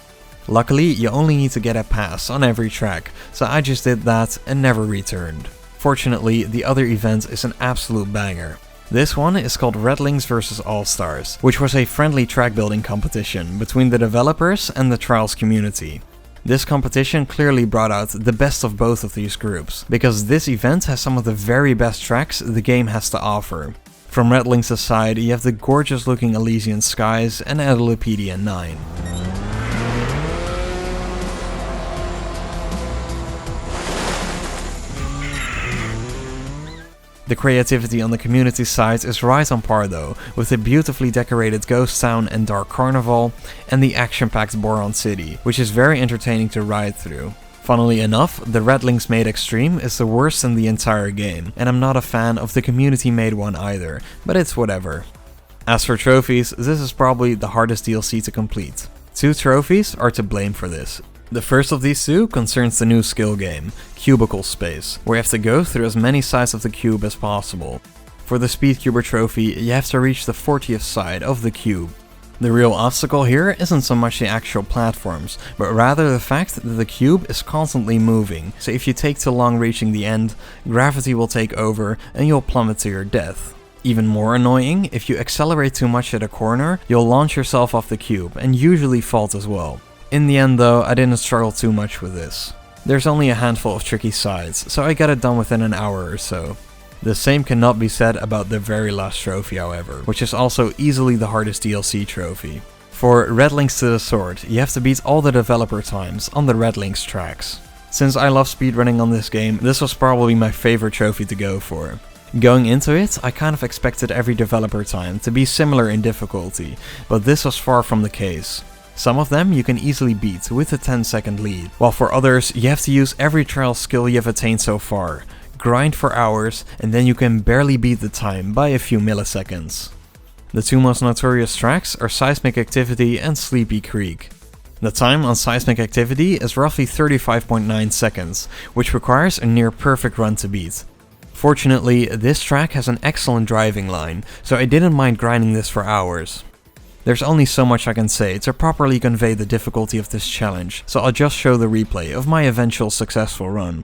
Luckily, you only need to get a pass on every track, so I just did that and never returned. Fortunately, the other event is an absolute banger. This one is called RedLynx vs All-Stars, which was a friendly track building competition between the developers and the Trials community. This competition clearly brought out the best of both of these groups, because this event has some of the very best tracks the game has to offer. From RedLynx's side, you have the gorgeous looking Elysian skies and Adelopedian 9. The creativity on the community side is right on par though, with the beautifully decorated Ghost Town and Dark Carnival, and the action-packed Boron City, which is very entertaining to ride through. Funnily enough, the RedLynx made Extreme is the worst in the entire game, and I'm not a fan of the community made one either, but it's whatever. As for trophies, this is probably the hardest DLC to complete. 2 trophies are to blame for this. The first of these 2 concerns the new skill game, Cubicle Space, where you have to go through as many sides of the cube as possible. For the Speedcuber trophy, you have to reach the 40th side of the cube. The real obstacle here isn't so much the actual platforms, but rather the fact that the cube is constantly moving, so if you take too long reaching the end, gravity will take over and you'll plummet to your death. Even more annoying, if you accelerate too much at a corner, you'll launch yourself off the cube and usually fault as well. In the end though, I didn't struggle too much with this. There's only a handful of tricky sides, so I got it done within an hour or so. The same cannot be said about the very last trophy however, which is also easily the hardest DLC trophy. For RedLynx to the Sword, you have to beat all the developer times on the RedLynx tracks. Since I love speedrunning on this game, this was probably my favorite trophy to go for. Going into it, I kind of expected every developer time to be similar in difficulty, but this was far from the case. Some of them you can easily beat with a 10-second lead, while for others you have to use every trial skill you have attained so far, grind for hours, and then you can barely beat the time by a few milliseconds. The 2 most notorious tracks are Seismic Activity and Sleepy Creek. The time on Seismic Activity is roughly 35.9 seconds, which requires a near perfect run to beat. Fortunately, this track has an excellent driving line, so I didn't mind grinding this for hours. There's only so much I can say to properly convey the difficulty of this challenge, so I'll just show the replay of my eventual successful run.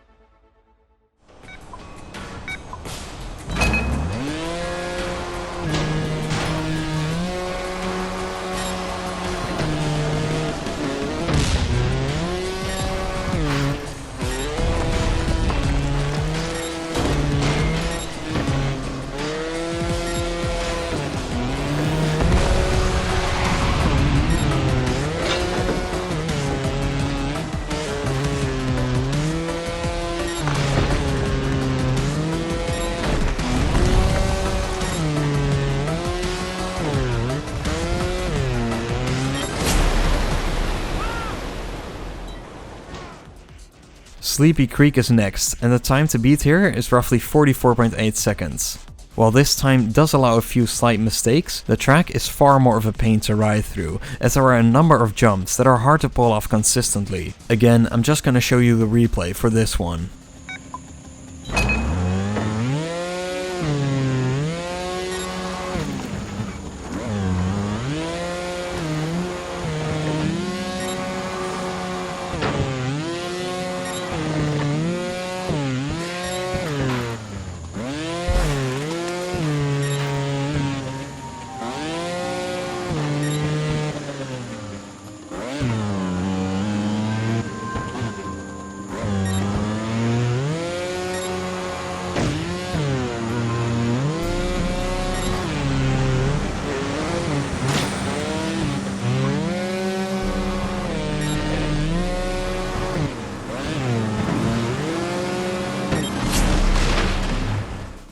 Sleepy Creek is next, and the time to beat here is roughly 44.8 seconds. While this time does allow a few slight mistakes, the track is far more of a pain to ride through, as there are a number of jumps that are hard to pull off consistently. Again, I'm just gonna show you the replay for this one.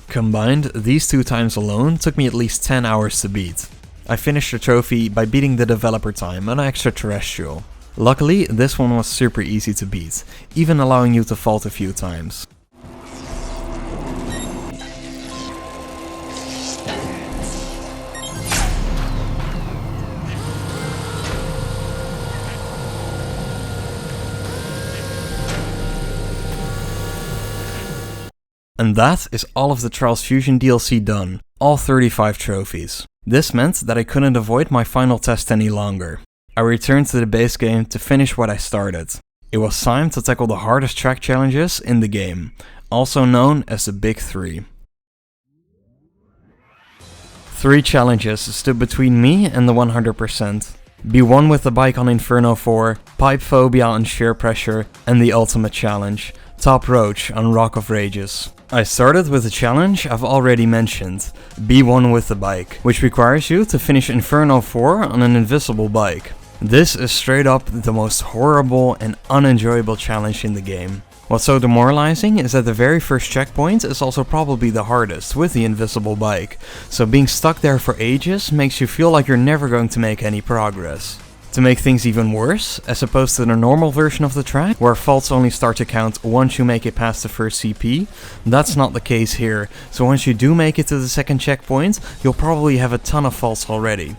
Combined, these 2 times alone took me at least 10 hours to beat. I finished the trophy by beating the developer time on Extraterrestrial. Luckily, this one was super easy to beat, even allowing you to fault a few times. And that is all of the Trials Fusion DLC done, all 35 trophies. This meant that I couldn't avoid my final test any longer. I returned to the base game to finish what I started. It was time to tackle the hardest track challenges in the game, also known as the Big 3. 3 challenges stood between me and the 100%. Be one with the bike on Inferno 4, pipe Phobia on sheer pressure, and the ultimate challenge, top Roach on Rock of Rages. I started with a challenge I've already mentioned, B1 with the bike, which requires you to finish Inferno 4 on an invisible bike. This is straight up the most horrible and unenjoyable challenge in the game. What's so demoralizing is that the very first checkpoint is also probably the hardest with the invisible bike, so being stuck there for ages makes you feel like you're never going to make any progress. To make things even worse, as opposed to the normal version of the track, where faults only start to count once you make it past the first CP, that's not the case here, so once you do make it to the second checkpoint, you'll probably have a ton of faults already.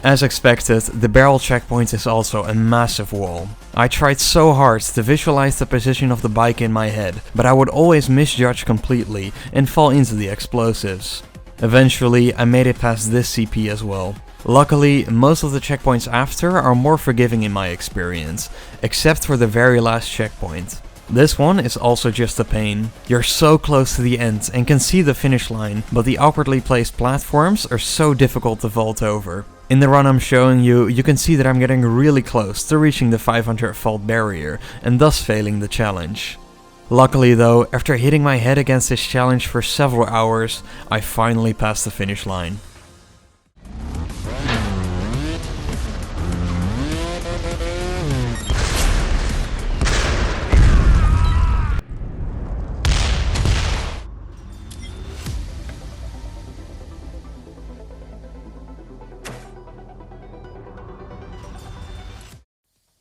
As expected, the barrel checkpoint is also a massive wall. I tried so hard to visualize the position of the bike in my head, but I would always misjudge completely and fall into the explosives. Eventually, I made it past this CP as well. Luckily, most of the checkpoints after are more forgiving in my experience, except for the very last checkpoint. This one is also just a pain. You're so close to the end and can see the finish line, but the awkwardly placed platforms are so difficult to vault over. In the run I'm showing you, you can see that I'm getting really close to reaching the 500 fault barrier, and thus failing the challenge. Luckily though, after hitting my head against this challenge for several hours, I finally passed the finish line.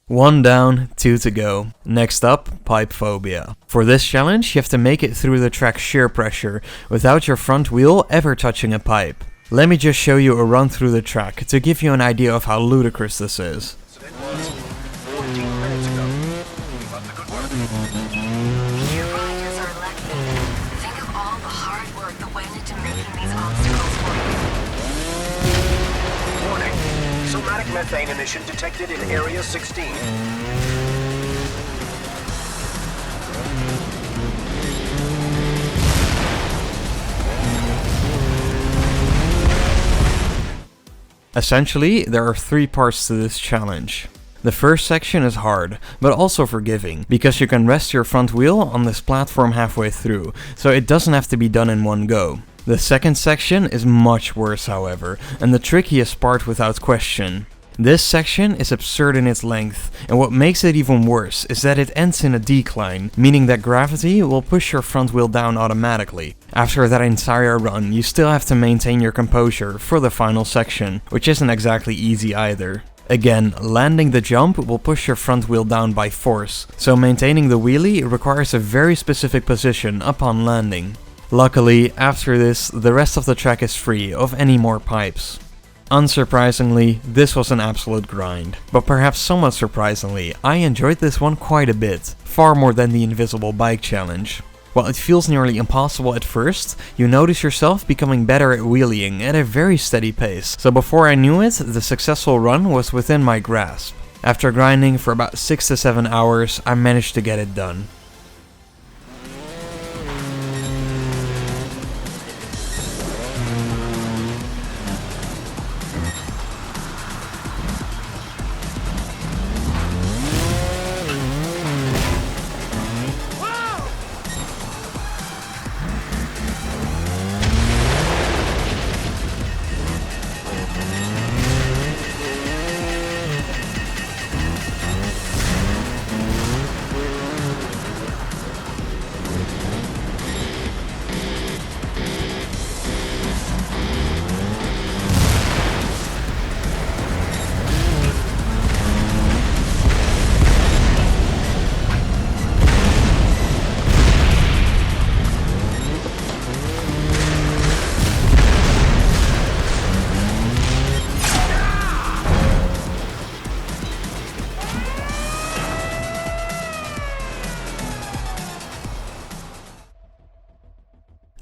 One down, 2 to go. Next up, pipe phobia. For this challenge, you have to make it through the track's shear pressure without your front wheel ever touching a pipe. Let me just show you a run through the track to give you an idea of how ludicrous this is. So it was 14 minutes ago. Keep up the good work. You riders are lucky. Think of all the hard work that went into making these obstacles for you. Warning. Somatic methane emission detected in Area 16. Essentially, there are 3 parts to this challenge. The first section is hard, but also forgiving, because you can rest your front wheel on this platform halfway through, so it doesn't have to be done in one go. The second section is much worse, however, and the trickiest part without question. This section is absurd in its length, and what makes it even worse is that it ends in a decline, meaning that gravity will push your front wheel down automatically. After that entire run, you still have to maintain your composure for the final section, which isn't exactly easy either. Again, landing the jump will push your front wheel down by force, so maintaining the wheelie requires a very specific position upon landing. Luckily, after this, the rest of the track is free of any more pipes. Unsurprisingly, this was an absolute grind, but perhaps somewhat surprisingly, I enjoyed this one quite a bit, far more than the invisible bike challenge. While it feels nearly impossible at first, you notice yourself becoming better at wheeling at a very steady pace, so before I knew it, the successful run was within my grasp. After grinding for about 6 to 7 hours, I managed to get it done.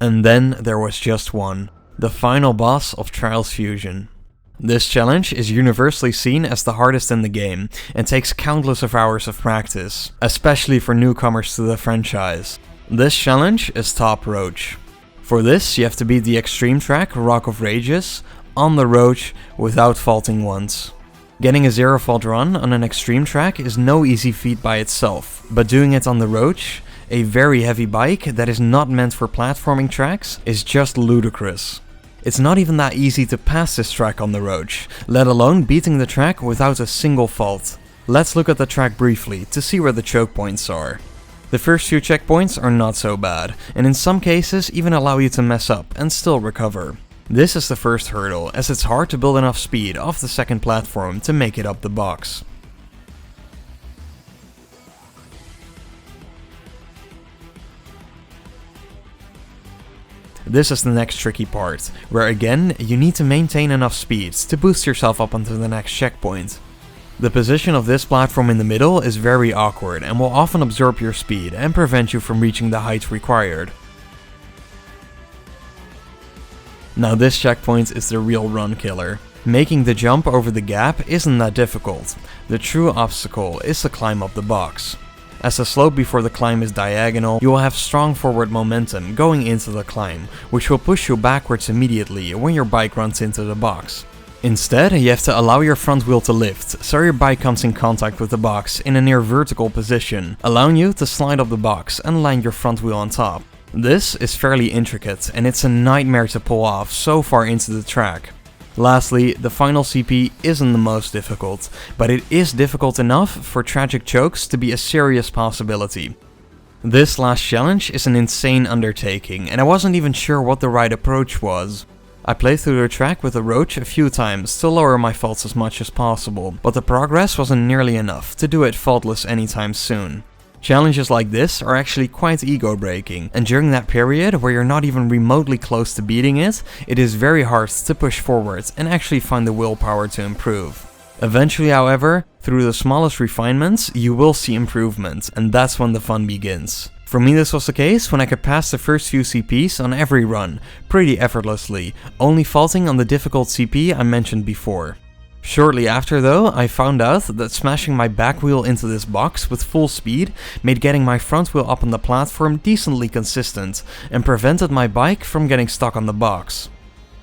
And then there was just one, the final boss of Trials Fusion. This challenge is universally seen as the hardest in the game, and takes countless of hours of practice, especially for newcomers to the franchise. This challenge is top Roach. For this, you have to beat the extreme track Rock of Rages on the Roach without faulting once. Getting a 0 fault run on an extreme track is no easy feat by itself, but doing it on the Roach A very heavy bike that is not meant for platforming tracks is just ludicrous. It's not even that easy to pass this track on the Roach, let alone beating the track without a single fault. Let's look at the track briefly to see where the choke points are. The first few checkpoints are not so bad, and in some cases even allow you to mess up and still recover. This is the first hurdle, as it's hard to build enough speed off the second platform to make it up the box. This is the next tricky part, where again you need to maintain enough speed to boost yourself up onto the next checkpoint. The position of this platform in the middle is very awkward and will often absorb your speed and prevent you from reaching the height required. Now this checkpoint is the real run killer. Making the jump over the gap isn't that difficult. The true obstacle is the climb up the box. As the slope before the climb is diagonal, you will have strong forward momentum going into the climb, which will push you backwards immediately when your bike runs into the box. Instead, you have to allow your front wheel to lift, so your bike comes in contact with the box in a near vertical position, allowing you to slide up the box and land your front wheel on top. This is fairly intricate, and it's a nightmare to pull off so far into the track. Lastly, the final CP isn't the most difficult, but it is difficult enough for tragic chokes to be a serious possibility. This last challenge is an insane undertaking, and I wasn't even sure what the right approach was. I played through the track with the Roach a few times to lower my faults as much as possible, but the progress wasn't nearly enough to do it faultless anytime soon. Challenges like this are actually quite ego-breaking, and during that period where you're not even remotely close to beating it, it is very hard to push forward and actually find the willpower to improve. Eventually, however, through the smallest refinements, you will see improvement, and that's when the fun begins. For me, this was the case when I could pass the first few CPs on every run, pretty effortlessly, only faulting on the difficult CP I mentioned before. Shortly after though, I found out that smashing my back wheel into this box with full speed made getting my front wheel up on the platform decently consistent and prevented my bike from getting stuck on the box.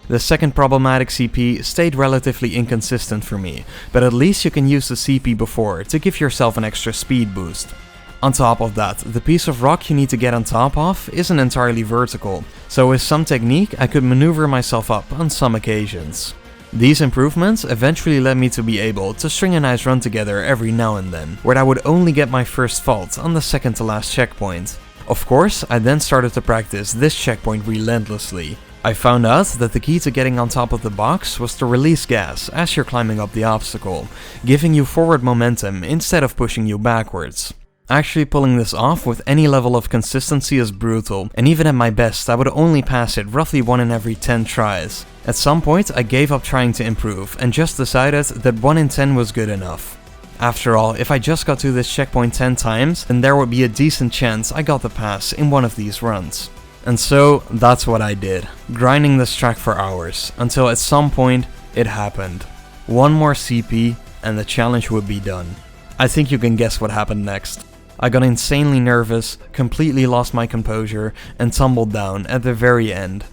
The second problematic CP stayed relatively inconsistent for me, but at least you can use the CP before to give yourself an extra speed boost. On top of that, the piece of rock you need to get on top of isn't entirely vertical, so with some technique I could maneuver myself up on some occasions. These improvements eventually led me to be able to string a nice run together every now and then, where I would only get my first fault on the second to last checkpoint. Of course, I then started to practice this checkpoint relentlessly. I found out that the key to getting on top of the box was to release gas as you're climbing up the obstacle, giving you forward momentum instead of pushing you backwards. Actually pulling this off with any level of consistency is brutal, and even at my best I would only pass it roughly 1 in every 10 tries. At some point I gave up trying to improve and just decided that 1 in 10 was good enough. After all, if I just got to this checkpoint 10 times, then there would be a decent chance I got the pass in one of these runs. And so that's what I did, grinding this track for hours, until at some point it happened. One more CP and the challenge would be done. I think you can guess what happened next. I got insanely nervous, completely lost my composure, and tumbled down at the very end.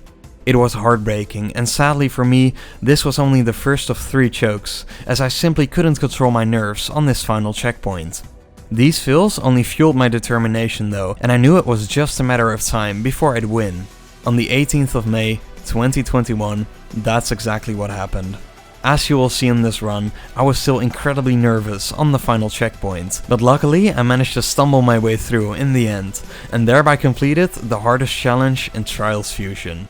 It was heartbreaking, and sadly for me, this was only the first of 3 chokes, as I simply couldn't control my nerves on this final checkpoint. These fails only fueled my determination though, and I knew it was just a matter of time before I'd win. On the 18th of May, 2021, that's exactly what happened. As you will see in this run, I was still incredibly nervous on the final checkpoint, but luckily I managed to stumble my way through in the end, and thereby completed the hardest challenge in Trials Fusion.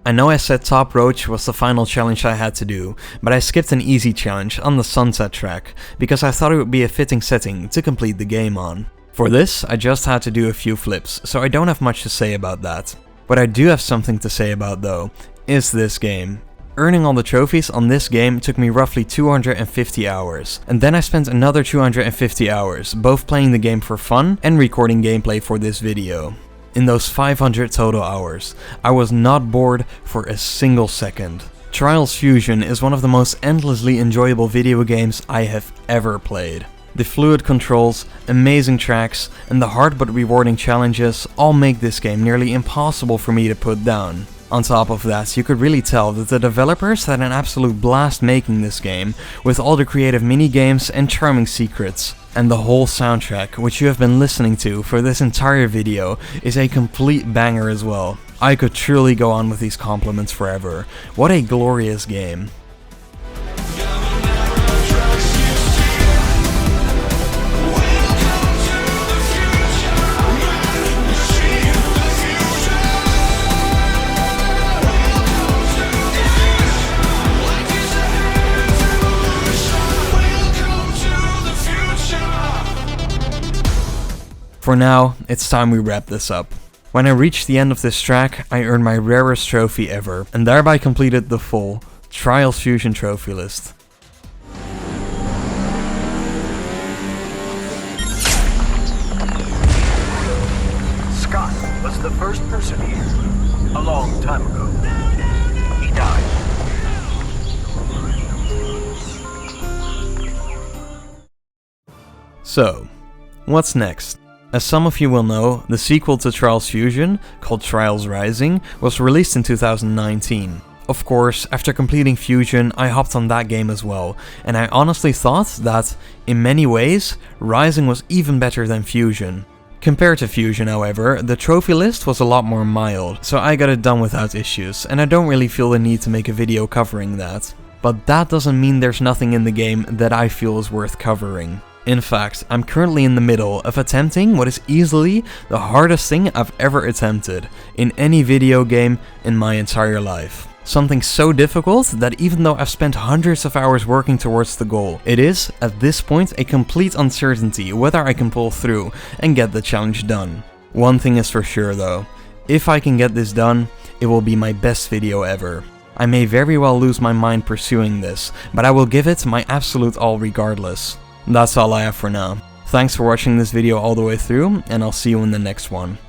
I know I said Top Roach was the final challenge I had to do, but I skipped an easy challenge on the sunset track, because I thought it would be a fitting setting to complete the game on. For this, I just had to do a few flips, so I don't have much to say about that. What I do have something to say about though, is this game. Earning all the trophies on this game took me roughly 250 hours, and then I spent another 250 hours, both playing the game for fun and recording gameplay for this video. In those 500 total hours, I was not bored for a single second. Trials Fusion is one of the most endlessly enjoyable video games I have ever played. The fluid controls, amazing tracks, and the hard but rewarding challenges all make this game nearly impossible for me to put down. On top of that, you could really tell that the developers had an absolute blast making this game, with all the creative mini-games and charming secrets. And the whole soundtrack, which you have been listening to for this entire video, is a complete banger as well. I could truly go on with these compliments forever. What a glorious game. For now, it's time we wrap this up. When I reached the end of this track, I earned my rarest trophy ever, and thereby completed the full Trials Fusion trophy list. Scott was the first person here, a long time ago. He died. So, what's next? As some of you will know, the sequel to Trials Fusion, called Trials Rising, was released in 2019. Of course, after completing Fusion, I hopped on that game as well, and I honestly thought that, in many ways, Rising was even better than Fusion. Compared to Fusion, however, the trophy list was a lot more mild, so I got it done without issues, and I don't really feel the need to make a video covering that. But that doesn't mean there's nothing in the game that I feel is worth covering. In fact, I'm currently in the middle of attempting what is easily the hardest thing I've ever attempted in any video game in my entire life. Something so difficult that even though I've spent hundreds of hours working towards the goal, it is, at this point, a complete uncertainty whether I can pull through and get the challenge done. One thing is for sure though, if I can get this done, it will be my best video ever. I may very well lose my mind pursuing this, but I will give it my absolute all regardless. That's all I have for now. Thanks for watching this video all the way through, and I'll see you in the next one.